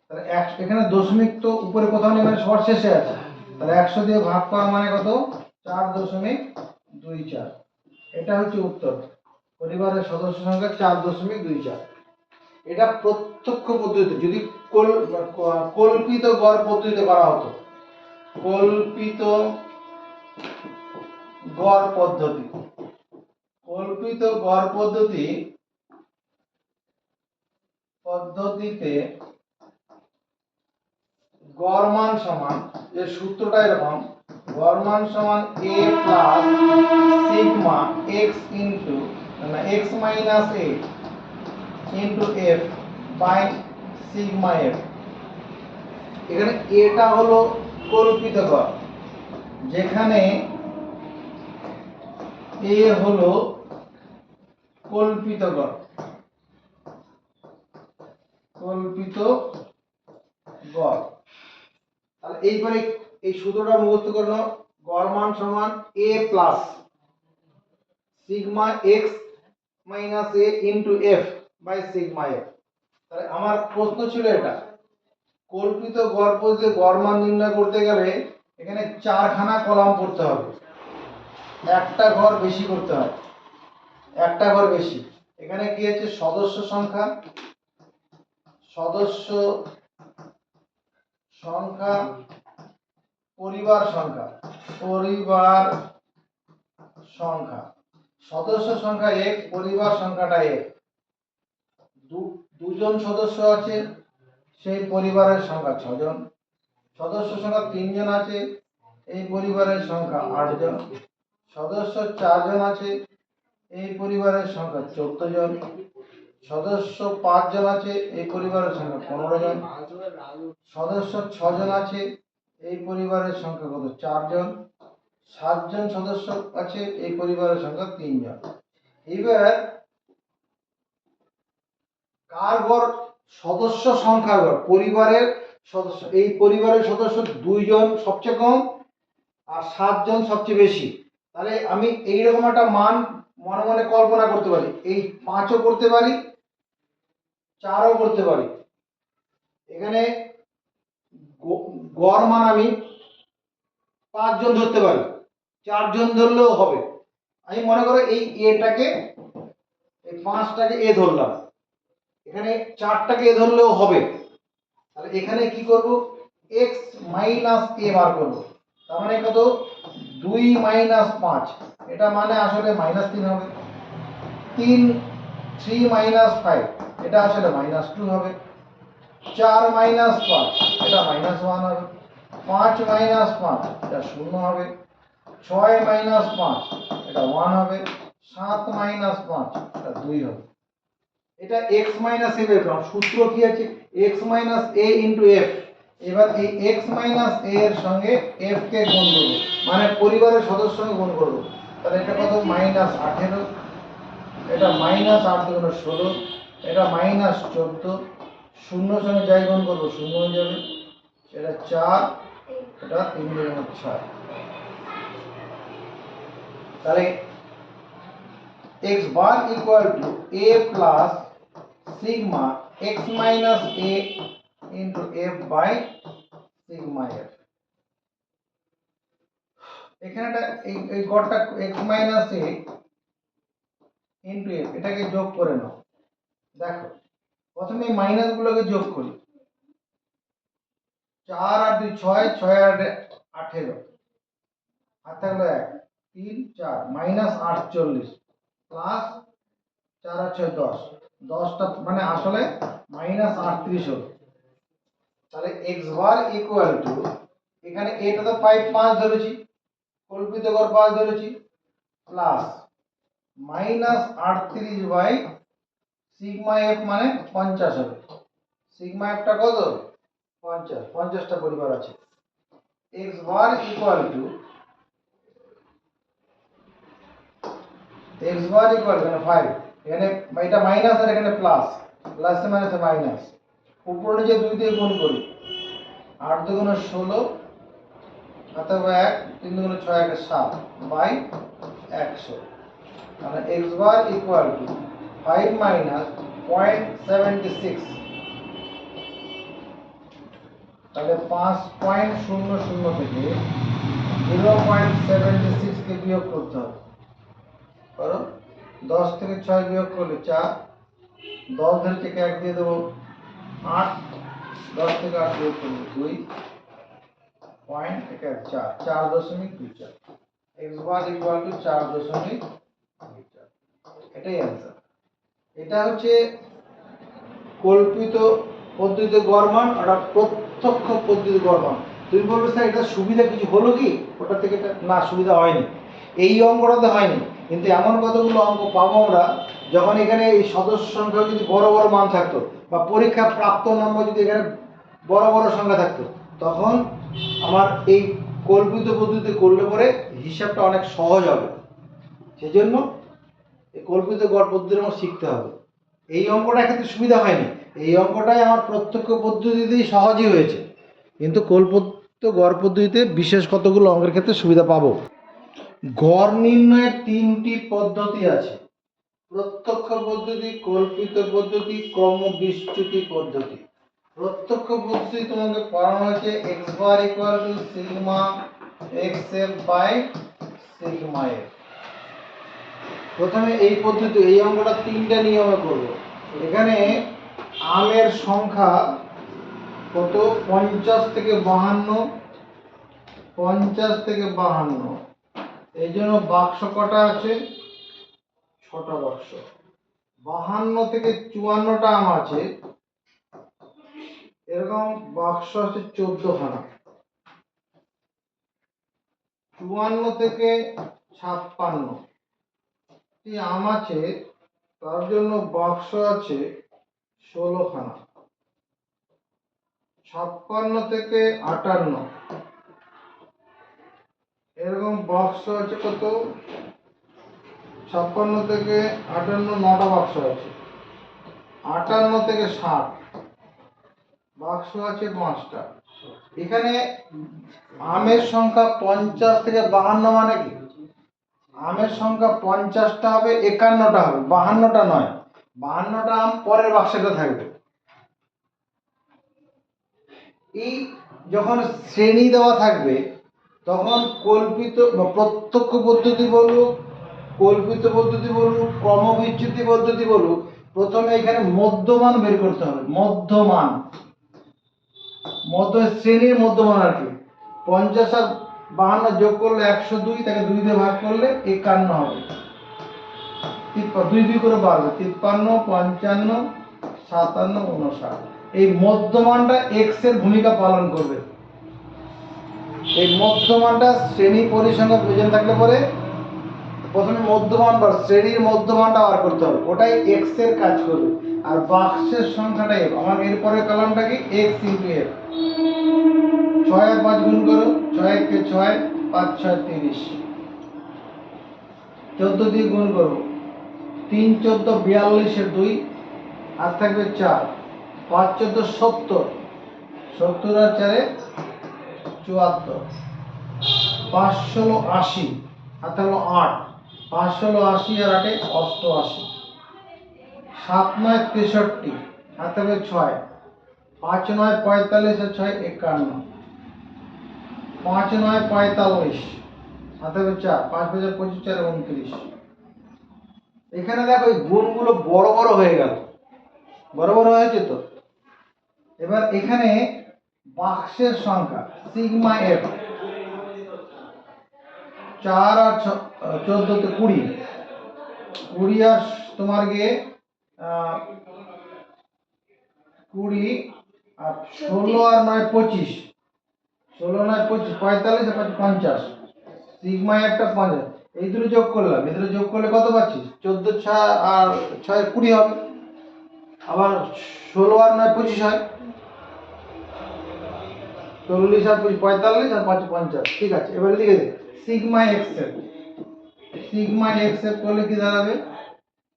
তাহলে এখানে দশমিক তো উপরে কোথাও নেই, মানে সবার শেষে আছে, তাহলে 100 দিয়ে ভাগ করা মানে কত, 4.24। এটা হচ্ছে উত্তর, পরিবারের সদস্য সংখ্যা 4.24। এটা প্রত্যক্ষ পদ্ধতিতে। যদি কল্পিত গড় পদ্ধতিতে করা হতো, কল্পিত গড় পদ্ধতি, কল্পিত গড় পদ্ধতিতে গড় মান সমান, যে সূত্রটা এরকম, গড় মান সমান a plus sigma x into x minus a into f by sigma f। এখানে এটা হলো কল্পিত গড়, যেখানে a হলো কল্পিত গড়, কল্পিত গড়। তাহলে এইবারে এই সূত্রটা মুখস্থ করে নাও, গড় মান সমান a plus sigma x minus a into f by sigma f। তাহলে আমার প্রশ্ন ছিল এটা, কল্পিত গড় পদ্ধতিতে গড় মান নির্ণয় করতে গেলে এখানে 4খানা কলাম করতে হবে, একটা ঘর বেশি করতে হয়, একটা ঘর বেশি। এখানে কি আছে, সদস্য সংখ্যা, পরিবার সংখ্যা, সদস্য সংখ্যা এক, পরিবার সংখ্যাটা এক। দুজন সদস্য আছে, সেই পরিবারের সংখ্যা 6 জন। সদস্য সংখ্যা 3 জন আছে, এই পরিবারের সংখ্যা 8 জন। সদস্য 4 জন আছে, এই পরিবারের সংখ্যা 14 জন। সদস্য 5 জন আছে, এই পরিবারের সংখ্যা 15 জন। সদস্য 6 জন আছে, এই পরিবারের সংখ্যা কত? 4 জন। 7 জন সদস্য আছে, এই পরিবারের সংখ্যা 3 জন। এবার কার গড়? সদস্য সংখ্যার গড়, পরিবারের সদস্য। এই পরিবারের সদস্য 2 জন সবচেয়ে কম আর 7 জন সবচেয়ে বেশি। তাহলে আমি এইরকম একটা মান মনে মনে কল্পনা করতে পারি, এই 5ও করতে পারি, 4ও করতে পারি। এখানে গড় মান আমি 5 জন ধরতে পারি, 4 জন ধরলেও হবে। আমি মনে করো এই এটাকে, এই 5টাকে এ ধরলাম, এখানে 4টাকে এ ধরলেও হবে। তাহলে এখানে কি করব? x মাইনাস a বার করব। তার মানে কত? 2 মাইনাস 5, এটা মানে আসলে -3 হবে। 3 মাইনাস 5, এটা আসলে -2 হবে। 4 মাইনাস 5, এটা -1 হবে। 5 মাইনাস 5, এটা 0 হবে। 6 মাইনাস 5, এটা 1 হবে। 7 মাইনাস 5, এটা 2 হবে। এটা x মাইনাস a বের করলাম। সূত্র কি আছে? x minus a into f। এবার এই x মাইনাস a এর সঙ্গে f কে গুণ করব, মানে পরিবারের সদস্যের সঙ্গে গুণ করব। তাহলে এটা কত? -18। এটা -8 দুগুণ 16, এটা -14। 0 সঙ্গে যাই গুণ করব 0 হয়ে যাবে। এটা 4, এটা 3 দুগুণ 6। তাহলে x bar equal to a plus sigma x minus a into f by sigma f। এখানেটা এই গড়টা x minus a into f, এটাকে যোগ করে নাও। দেখো প্রথমে এই মাইনাস গুলোকে যোগ করি। 4 আর 2 6, 6 আর 18, আর থাকলো 1, 3 4 -48 প্লাস 4 আর 6 10, 10টা মানে আসলে -38 হলো। তাহলে x বার ইকুয়াল টু, এখানে এটা তো 5 ধরেছি, কল্পিত গড় 5 ধরেছি, প্লাস -38 বাই সিগমা f মানে 50 হবে। সিগমা fটা কত? 50, 50টা পরিবার আছে। x bar equal two, x bar equal two 5, এখানে এটা মাইনাস আর এখানে প্লাস, প্লাসে মাইনাসে মাইনাস, উপরে নিচে 2 দিয়ে গুণ করি। 8 দুগুণ 16, অথবা 1, 3 দুগুণ 6, 1 7 বাই 100। তাহলে x bar equal two 5 minus 0.76, তাহলে 5.00 থেকে 0.76 কে বিয়োগ করতে হবে। করো, 10 থেকে 6 বিয়োগ করলে 4, 10 ধরে থেকে 1 দিয়ে দেবো 8, 10 থেকে 8 বিয়োগ করলে 2, পয়েন্ট থেকে 4, 4.24। x bar equal two 4.24। এটাই অ্যান্সার। এটা হচ্ছে কল্পিত পদ্ধতিতে গড় মান, আর প্রত্যক্ষ পদ্ধতিতে গড় মান। তুমি বলবে স্যার এটা সুবিধা কিছু হলো কি ওটা থেকে? এটা না, সুবিধা হয়নি, এই অঙ্কটাতে হয়নি। কিন্তু এমন কতগুলো অঙ্ক পাবো আমরা, যখন এখানে এই সদস্য সংখ্যা যদি বড় বড় মান থাকতো, বা পরীক্ষা প্রাপ্ত নম্বর যদি এখানে বড় বড় সংখ্যা থাকতো, তখন আমার এই কল্পিত পদ্ধতিতে করলে পরে হিসাবটা অনেক সহজ হবে। সেজন্য এই কল্পিত গড় পদ্ধতির আমার শিখতে হবে। এই অঙ্কটা ক্ষেত্রে সুবিধা হয়নি, এই অঙ্কটাই আমার প্রত্যক্ষ পদ্ধতিতেই সহজই হয়েছে, কিন্তু কল্পিত গড় পদ্ধতিতে বিশেষ কতগুলো অঙ্কের ক্ষেত্রে সুবিধা পাবো। গড় নির্ণয়ের 3টি পদ্ধতি আছে: প্রত্যক্ষ পদ্ধতি, কল্পিত পদ্ধতি, ক্রমবিচ্যুতি পদ্ধতি। প্রত্যক্ষ পদ্ধতি তোমাকে পড়ানো হয়েছে x bar equal to sigma xf by sigma f। প্রথমে এই পদ্ধতি, এই অঙ্কটা 3টা নিয়মে করব। এখানে আমের সংখ্যা কত? 50 থেকে 52, 50 থেকে 52। এই জন্য বাক্স কটা আছে? 6টা বাক্স। 52 থেকে 54টা আম আছে, এরকম বাক্স আছে 14খানা। 54 থেকে 56টি আম আছে, তার জন্য বাক্স আছে 16খানা। 56 থেকে 58 এরকম বাক্স আছে কত? 56 থেকে 58 9টা বাক্স আছে। 58 থেকে 60 বাক্স আছে 5টা। এখানে আমের সংখ্যা 50 থেকে 52 মানে কি? আমের সংখ্যা 50টা হবে, 51টা হবে, 52টা নয়। 52টা আম পরের বাক্সটা থাকবে। এই যখন শ্রেণী দেওয়া থাকবে তখন কল্পিত বা প্রত্যক্ষ পদ্ধতি বলুক, কল্পিত পদ্ধতি বলুক, ক্রমবিচ্যুতি পদ্ধতি বলুক, প্রথমে এখানে মধ্যমান বের করতে হবে। মধ্যমান, শ্রেণীর মধ্যমান আর কি। 50 আর 52 যোগ করলে 102, তাকে 2 দিয়ে ভাগ করলে 51 হবে। 2 2 করে বাড়বে, 53, 55, 57, 59। এই মধ্যমানটা x এর ভূমিকা পালন করবে। এই মধ্যমানটা শ্রেণী পরিসংখ্যা প্রয়োজন থাকলে পরে প্রথমে মধ্যমান বা শ্রেণীর মধ্যমানটা বার করতে হবে, ওটাই x এর কাজ করবে। আর বাক্সের সংখ্যাটাই আমার এরপরে কলামটা কি x * f। 6 আর 5 গুণ করো, 6 × 6, 5 × 6 = 30। 14 দিয়ে গুণ করো, 3 × 14 = 42 এর 2 আর থাকবে 4, 5 × 14 = 70, 70 আর 4 = 74, 5 × 16 = 80 আর থাকলো 8, 5 × 16 = 80 আর 8 = 88, 7 × 9 = 63 আর থাকবে 6, 5 × 9 = 45 আর 6 = 51, 5 × 9 = 45 আর থাকবে 4, 5 × 5 = 25, 4 = 29। এখানে দেখো এই গুণগুলো বড় বড় হয়ে গেল, বড় বড় হয়েছে তো। এবার এখানে বাক্সের সংখ্যা সিগমা এফ 4 আর 14 তে 20, 20 আর তোমার গিয়ে 20 আর 16 আর 9 = 25, 16 9 25, 45 আর 5 50, সিগমা এফটা 50। এই দুটো যোগ করলাম, এই দুটো যোগ করলে কত পাচ্ছি? 14 আর 6 20 হবে। আবার 16 আর 9 25 হয়, 40 আর 25 45 আর 5 50। ঠিক আছে, এবারে লিখে দে সিগমা এক্স এর। সিগমা এক্স এর করলে কি দাঁড়াবে?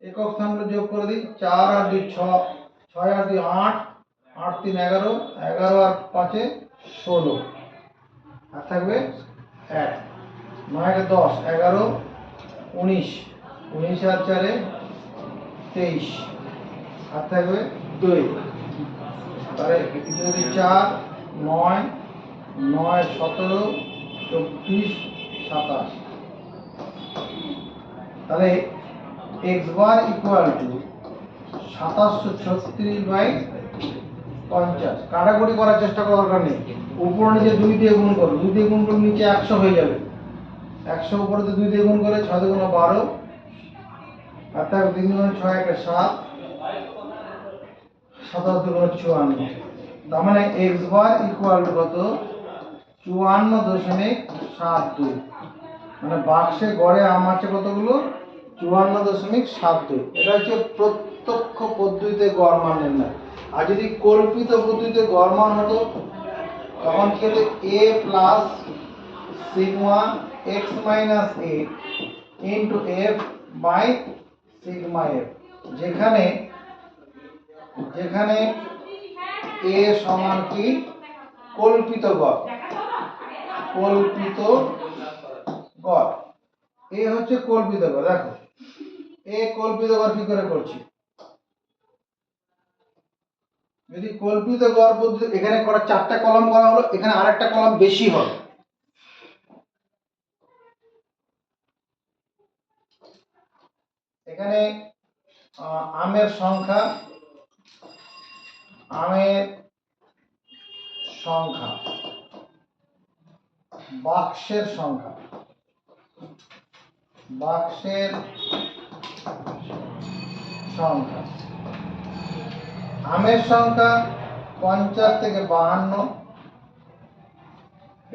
একক স্থানগুলো যোগ করে দিই, 4 আর 2 6, 6 আর 2 8, 8 3 11, 11 আর 5 16 আর থাকবে 1, 9 কে 10, 11, 19, 19 আর 4 23 আর থাকবে 2। তাহলে যদি 4 9 9 17 24 27, তাহলে x বার ইকুয়াল টু 2736/50। কাটাকুটি করার চেষ্টা করার দরকার নেই, উপর নিচে 2 দিয়ে গুণ করো, 2 দিয়ে গুণ করলে নিচে 100 হয়ে যাবে। 100 উপরে 2 দিয়ে গুণ করে 6 × 12 আর তার 3 × 6 = 7, 27 × 54। তার মানে x বার ইকুয়াল টু কত? 54.72। মানে বাক্সে গড়ে আম আছে কতগুলো? 54.72। এটা হচ্ছে প্রত্যক্ষ পদ্ধতিতে গড় মান নির্ণয়। আর যদি কল্পিত পদ্ধতিতে গড় মান হতো তখন কি হতো? a plus sigma x minus a into f by sigma f, যেখানে a সমান কি? কল্পিত গড়। কল্পিত গড় এ হচ্ছে কল্পিত গড়। দেখো এ কল্পিত গড় কি করে করছি? যদি কল্পিত গড় পদ্ধতি, এখানে করা 4টা কলাম করা হলো, এখানে আরেকটা কলাম বেশি হবে। এখানে আমের সংখ্যা, বাক্সের সংখ্যা, বাক্সের সংখ্যা। আমের সংখ্যা 50 থেকে 52।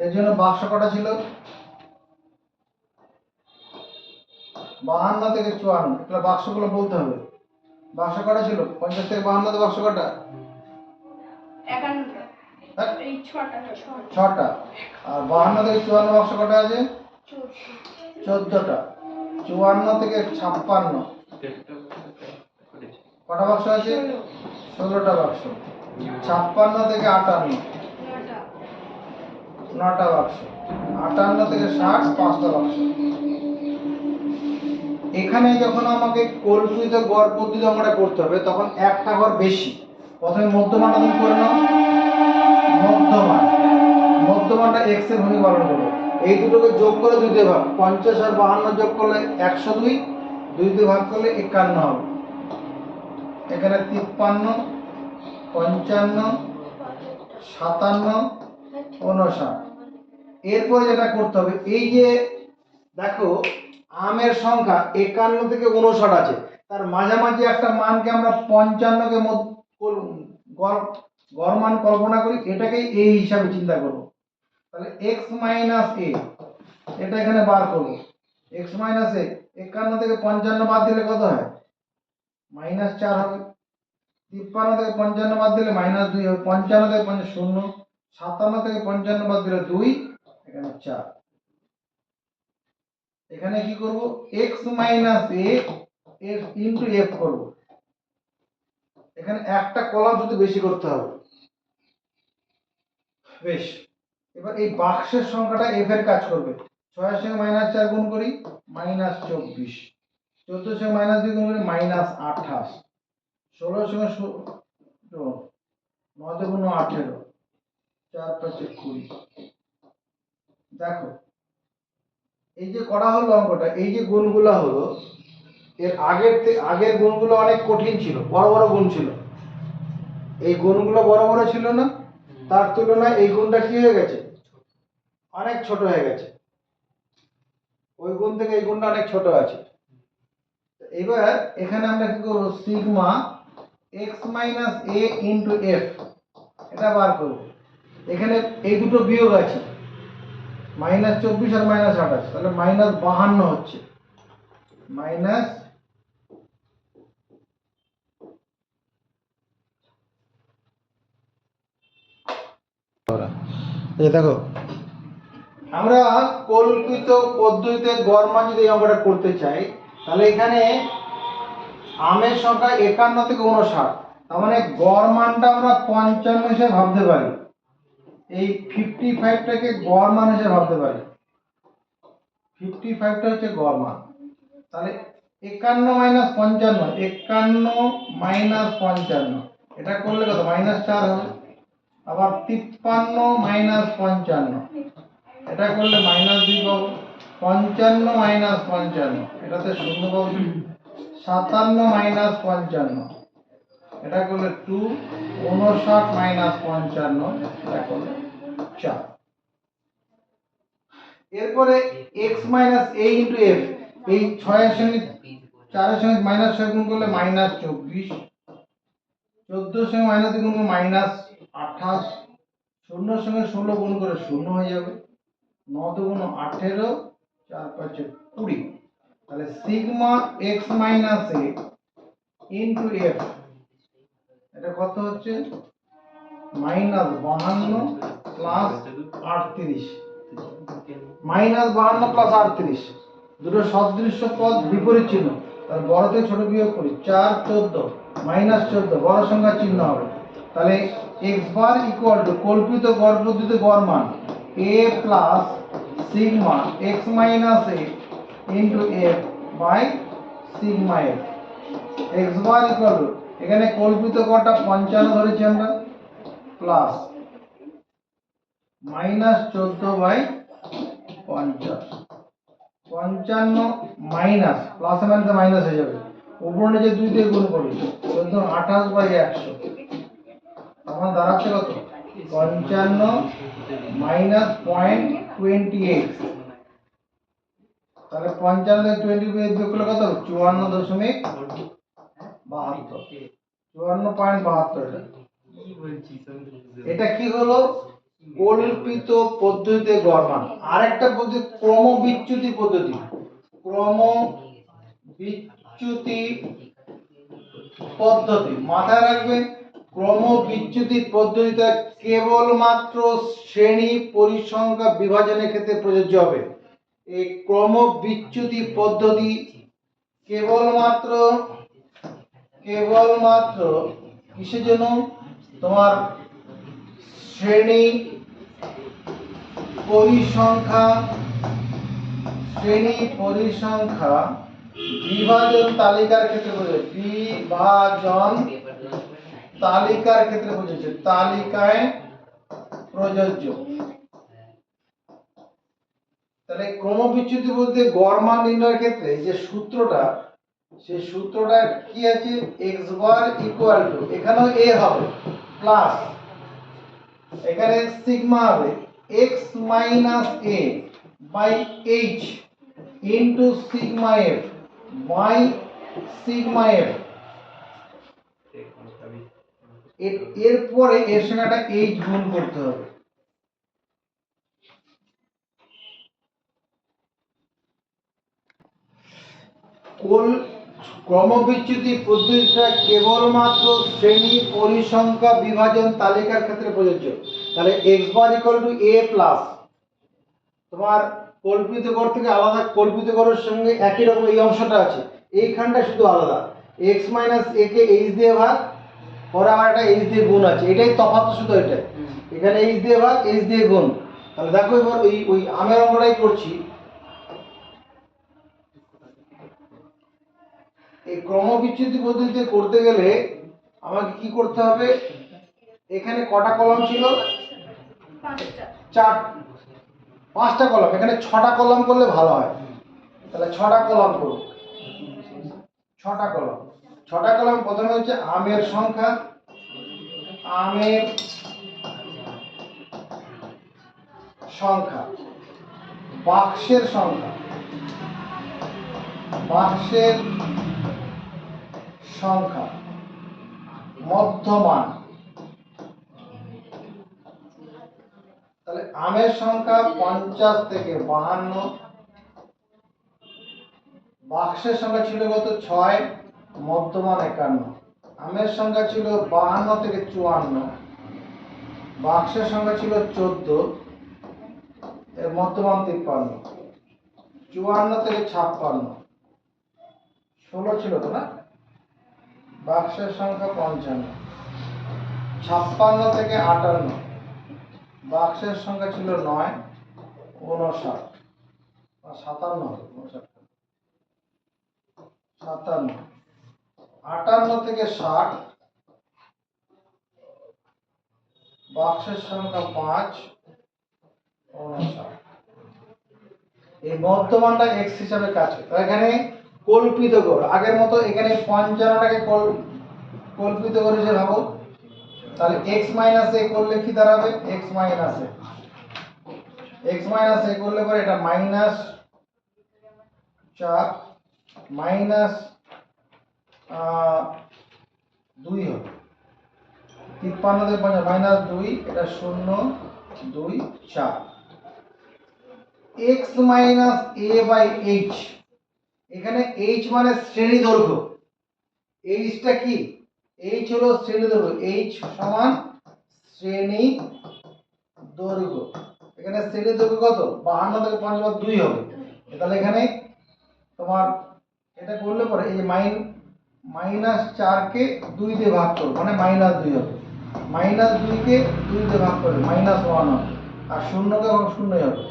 এর জন্য বাক্স কটা ছিল? 52 থেকে 54। এগুলো বাক্সগুলো বলতে হবে। বাক্স কটা ছিল? 50 থেকে 52 তে বাক্স কটা? 6টা। আর 52 থেকে 54 বাক্স কটা আছে? 14টা। 54 থেকে 56 কটা বাক্স আছে? 16টা বাক্স। 56 থেকে 58 9টা বাক্স। 58 থেকে 60 5টা বাক্স। এখানে যখন আমাকে কল্পিত গড় পদ্ধতি অঙ্কটা করতে হবে তখন একটা ঘর বেশি। প্রথমে মধ্যমানটা তুমি করে নাও। মধ্যমানটা x এর ভূমি পালন করবে। এই দুটোকে যোগ করে 2 দিয়ে ভাগ। 50 আর 52 যোগ করলে 102, 2 দিয়ে ভাগ করলে 51 হবে। এখানে 53, 55, 57, 59। এরপরে যেটা করতে হবে, এই যে দেখো আমের সংখ্যা 51 থেকে 59 আছে, তার মাঝামাঝি একটা মানকে আমরা 55 কে গড় মান কল্পনা করি, এটাকেই a হিসাবে চিন্তা করব। তাহলে x মাইনাস a, এটা এখানে বার করব। x মাইনাস a 51 থেকে 55 বাদ দিলে কত হয়? -4 হবে। 53 থেকে 55 বাদ দিলে -2 হবে। 55 থেকে 50 0, 57 থেকে 55 বাদ দিলে 2, এখানে 4। এখানে কি করব? x মাইনাস a এর ইনটু f করব। এখানে একটা কলাম শুধু বেশি করতে হবে। বেশ, এবার এই বাক্সের সংখ্যাটা f এর কাজ করবে। 6 এর সঙ্গে -4 গুণ করি, -24। 14 এর সঙ্গে -2 গুণ করি, -28। 16 এর সঙ্গে 9 গুণ 18, 4 5 20। দেখো এই যে করা হলো অঙ্কটা, এই যে গুণগুলো হলো, এর আগের গুণগুলো অনেক কঠিন ছিল, বড় বড় গুণ ছিল। এই গুণগুলো বড় বড় ছিল না, তার তুলনায় এই গুণটা কি হয়ে গেছে? অনেক ছোট হয়ে গেছে। ওই গুণ থেকে এই গুণটা অনেক ছোট আছে। এবার এখানে আমরা কি করব? Sigma x minus a into f, এটা বার করব। এখানে এই দুটো বিয়োগ আছে, -24 আর -28, তাহলে -52 হচ্ছে। দেখো আমরা কল্পিত পদ্ধতিতে গড় মান যদি এই অঙ্কটা করতে চাই, তাহলে এখানে আমের সংখ্যা 51 থেকে 59, তার মানে গড় মানটা আমরা 55 হিসেবে ভাবতে পারি। এই 55টাকে গড় মান হিসেবে ভাবতে পারি। 55টা হচ্ছে গড় মান। তাহলে 51 মাইনাস 55, 51 মাইনাস 55, এটা করলে কত? -4 হবে। আবার 53 মাইনাস 55, এটা করলে -2 পাবো। 55 মাইনাস 55, এটাতে 0 পাবো। 57 মাইনাস 55, এটা করলে 2। 59 মাইনাস 55, এটা করলে 4। এরপরে x minus a into f, এই 6 এর সঙ্গে 4 এর সঙ্গে -6 গুণ করলে -24। 14 এর সঙ্গে -2 গুণ করলে -28। 0 এর সঙ্গে 16 গুণ করে 0 হয়ে যাবে। 9 দুগুণ 18, 4 5 20। তাহলে sigma x minus a into f, এটা কত হচ্ছে? -52 প্লাস 38। -52 প্লাস 38, দুটো সদৃশ্য পদ বিপরীত চিহ্ন, তার বড় থেকে ছোট বিয়োগ করি। 4 14, -14, বড় সংখ্যার চিহ্ন হবে। তাহলে x বার ইকুয়াল টু কল্পিত গড় পদ্ধতিতে গড় মান a plus sigma x minus a into f by sigma f। x bar equal to, এখানে কল্পিত গড়টা 55 ধরেছি আমরা, প্লাস -14/50। 55 মাইনাস, প্লাস মাইনাসে মাইনাস হয়ে যাবে, উপরে নিচে 2 দিয়ে গুণ করি। 14 28/100, আমার দাঁড়াচ্ছে কত? 55 মাইনাস 0.28, তাহলে 55 বিয়োগ করলে কত? 54.72, 54.72। এটা কি হলো? কল্পিত পদ্ধতিতে গড় মান। আরেকটা পদ্ধতি ক্রমবিচ্যুতি পদ্ধতি। ক্রমবিচ্যুতি পদ্ধতি মাথায় রাখবেন। ক্রমবিচ্যুতি পদ্ধতিটা কেবলমাত্র শ্রেণী পরিসংখ্যা বিভাজনের ক্ষেত্রে প্রযোজ্য হবে। এই ক্রমবিচ্যুতি পদ্ধতি কেবলমাত্র কিসের জন্য? তোমার শ্রেণী পরিসংখ্যা বিভাজন তালিকার ক্ষেত্রে প্রযোজ্য। বিভাজন তালিকার ক্ষেত্রে প্রযোজ্য, তালিকায় প্রযোজ্য। তাহলে ক্রমবিচ্যুতি বলতে গড় মান নির্ণয়ের ক্ষেত্রে যে সূত্রটা, সেই সূত্রটা কি আছে? x বার ইকুয়াল টু, এখানেও a হবে প্লাস, এখানে সিগমা হবে x minus a by h into sigma f by sigma f। এরপরে এর সঙ্গে একটা h গুণ করতে হবে। ক্রমবিচ্যুতি পদ্ধতিটা কেবলমাত্র শ্রেণী পরিসংখ্যা বিভাজন তালিকার ক্ষেত্রে প্রযোজ্য। তাহলে x bar equal to a plus, তোমার কল্পিত গড় থেকে আলাদা, কল্পিত গড়ের সঙ্গে একই রকম এই অংশটা আছে, এইখানটা শুধু আলাদা। x minus a K h দিয়ে ভাগ, পরে আমার একটা h দিয়ে গুণ আছে, এটাই তফাৎ, শুধু এটাই। এখানে h দিয়ে ভাগ, h দিয়ে গুণ। তাহলে দেখো এবার ওই আমের অঙ্কটাই করছি। এই ক্রমবিচ্যুতি পদ্ধতিতে করতে গেলে আমাকে কি করতে হবে? এখানে কটা কলাম ছিল? 5টা কলাম। এখানে 6টা কলাম করলে ভালো হয়। তাহলে 6টা কলাম করব। 6টা কলাম। প্রথমে হচ্ছে আমের সংখ্যা, বাক্সের সংখ্যা, মধ্যমান। তাহলে আমের সংখ্যা 50 থেকে 52, বাক্সের সংখ্যা ছিল কত? 6, মধ্যমান 51। আমের সংখ্যা ছিল 52 থেকে 54, বাক্সের সংখ্যা ছিল 14, এর মধ্যমান 53। 54 থেকে 56, 16 ছিল তো না? বাক্সের সংখ্যা 55। 56 থেকে 58, বাক্সের সংখ্যা ছিল 9, 59, 57, 58 থেকে 60, বাক্সের সংখ্যা 5, 59। এই মধ্যমানটা x হিসাবে কাজ করে। এখানে কল্পিত গড় আগের মতো, এখানে 55টাকে কল্পিত গড় হিসেবে ভাবো। তাহলে x মাইনাস a করলে কি দাঁড়াবে? x মাইনাস a করলে পরে এটা মাইনাস 4 মাইনাস 2 হবে। 53 থেকে 50 মাইনাস 2, এটা 0, 2, 4। x minus a by h, এখানে h মানে শ্রেণী দৈর্ঘ্য। hটা কি? h হলো শ্রেণী দৈর্ঘ্য, h সমান শ্রেণী দৈর্ঘ্য। এখানে শ্রেণী দৈর্ঘ্য কত? 52 থেকে 5 বাদ 2 হবে। তাহলে এখানে তোমার এটা করলে পরে এই যে মাইনাস 4 কে 2 দিয়ে ভাগ করো, মানে মাইনাস 2 হবে। মাইনাস 2 কে 2 দিয়ে ভাগ করলে মাইনাস 1 হবে। আর 0 কে 0 হবে।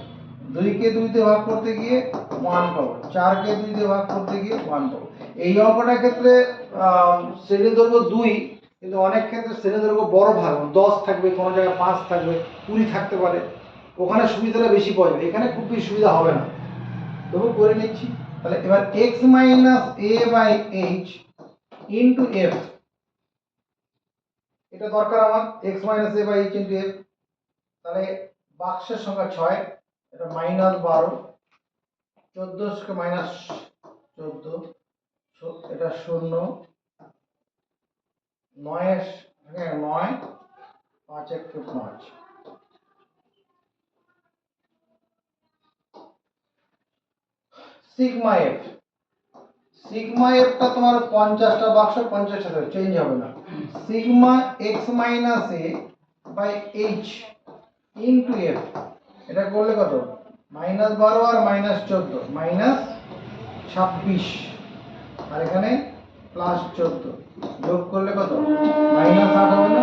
2 কে 2 দিয়ে ভাগ করতে গিয়ে 1 পাবো, 4 কে 2 দিয়ে ভাগ করতে গিয়ে 1 পাবো। এই অঙ্কটার ক্ষেত্রে শ্রেণী দৈর্ঘ্য 2, কিন্তু অনেক ক্ষেত্রে শ্রেণী দৈর্ঘ্য বড় ভাগ 10 থাকবে, কোনো জায়গায় 5 থাকবে, 20 থাকতে পারে। ওখানে সুবিধাটা বেশি পাওয়া যাবে, এখানে খুব বেশি সুবিধা হবে না, তবু করে নিচ্ছি। তাহলে এবার x minus a by h into f, এটা দরকার আমার, x minus a by h into f। তাহলে বাক্সের সংখ্যা 6, এটা মাইনাস 12, 14 মাইনাস 14, এটা 0, 9 9, 5 1 5। সিগমা এফ, সিগমা এফটা তোমার 50টা বাক্স 50টা চেঞ্জ হবে না। Sigma x minus a by h into f, এটা করলে কত? -12 আর -14, -26, আর এখানে +14, যোগ করলে কত? -8 হবে না?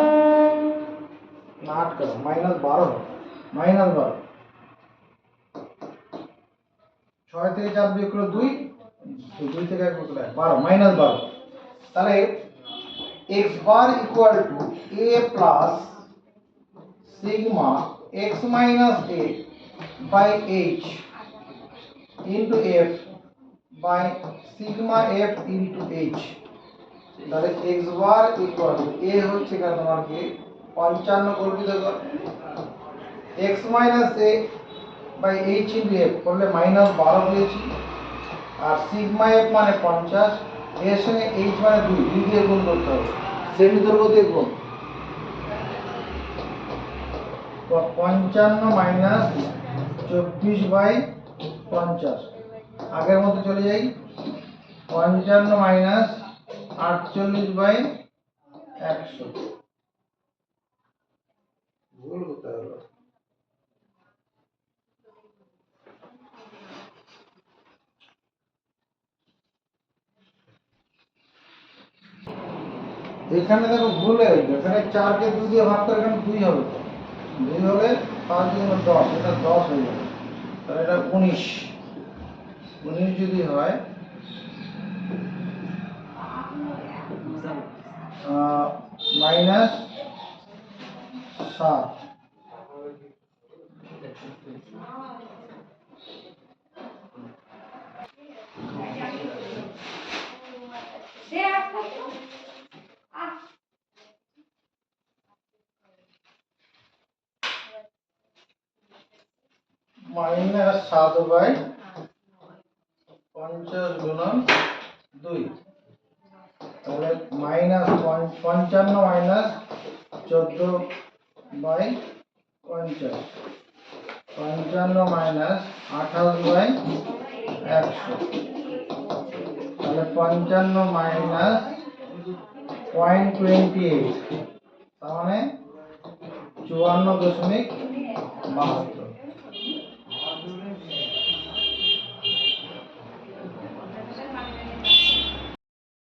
না 8 কেন, -12 হবে, -12, 6 থেকে 4 বিয়োগ করলে 2, 2 থেকে 1 বিয়োগ করলে 12, -12। তাহলে x bar equal to a plus sigma x minus a by h into f by sigma f into h। তাহলে x bar equal to a হচ্ছে এখানে তোমার কি 55 কল্পিত কর, x minus a by h into f করলে -12 পেয়েছি, আর sigma f মানে 50, এর সঙ্গে h মানে 2, 2 দিয়ে গুণ করতে হবে, শ্রেণী দৈর্ঘ্য দিয়ে গুণ। তো 55 মাইনাস 24/50, আগের মতো চলে যাই, 55 মাইনাস 48/100, ভুল কোথায় হলো? এখানে দেখো ভুল হয়ে গেছে, এখানে 4 কে 2 দিয়ে ভাগ করে এখানে 2 হবে, তো 2 হলে 5 × 10, এটা 10 হয়ে যাবে, তাহলে এটা 19 যদি হয় -7, -7/50 গুণন 2, তাহলে -55 মাইনাস 14/50, 55 মাইনাস 28/100, তাহলে 55 মাইনাস 0.28, তার মানে 54.72।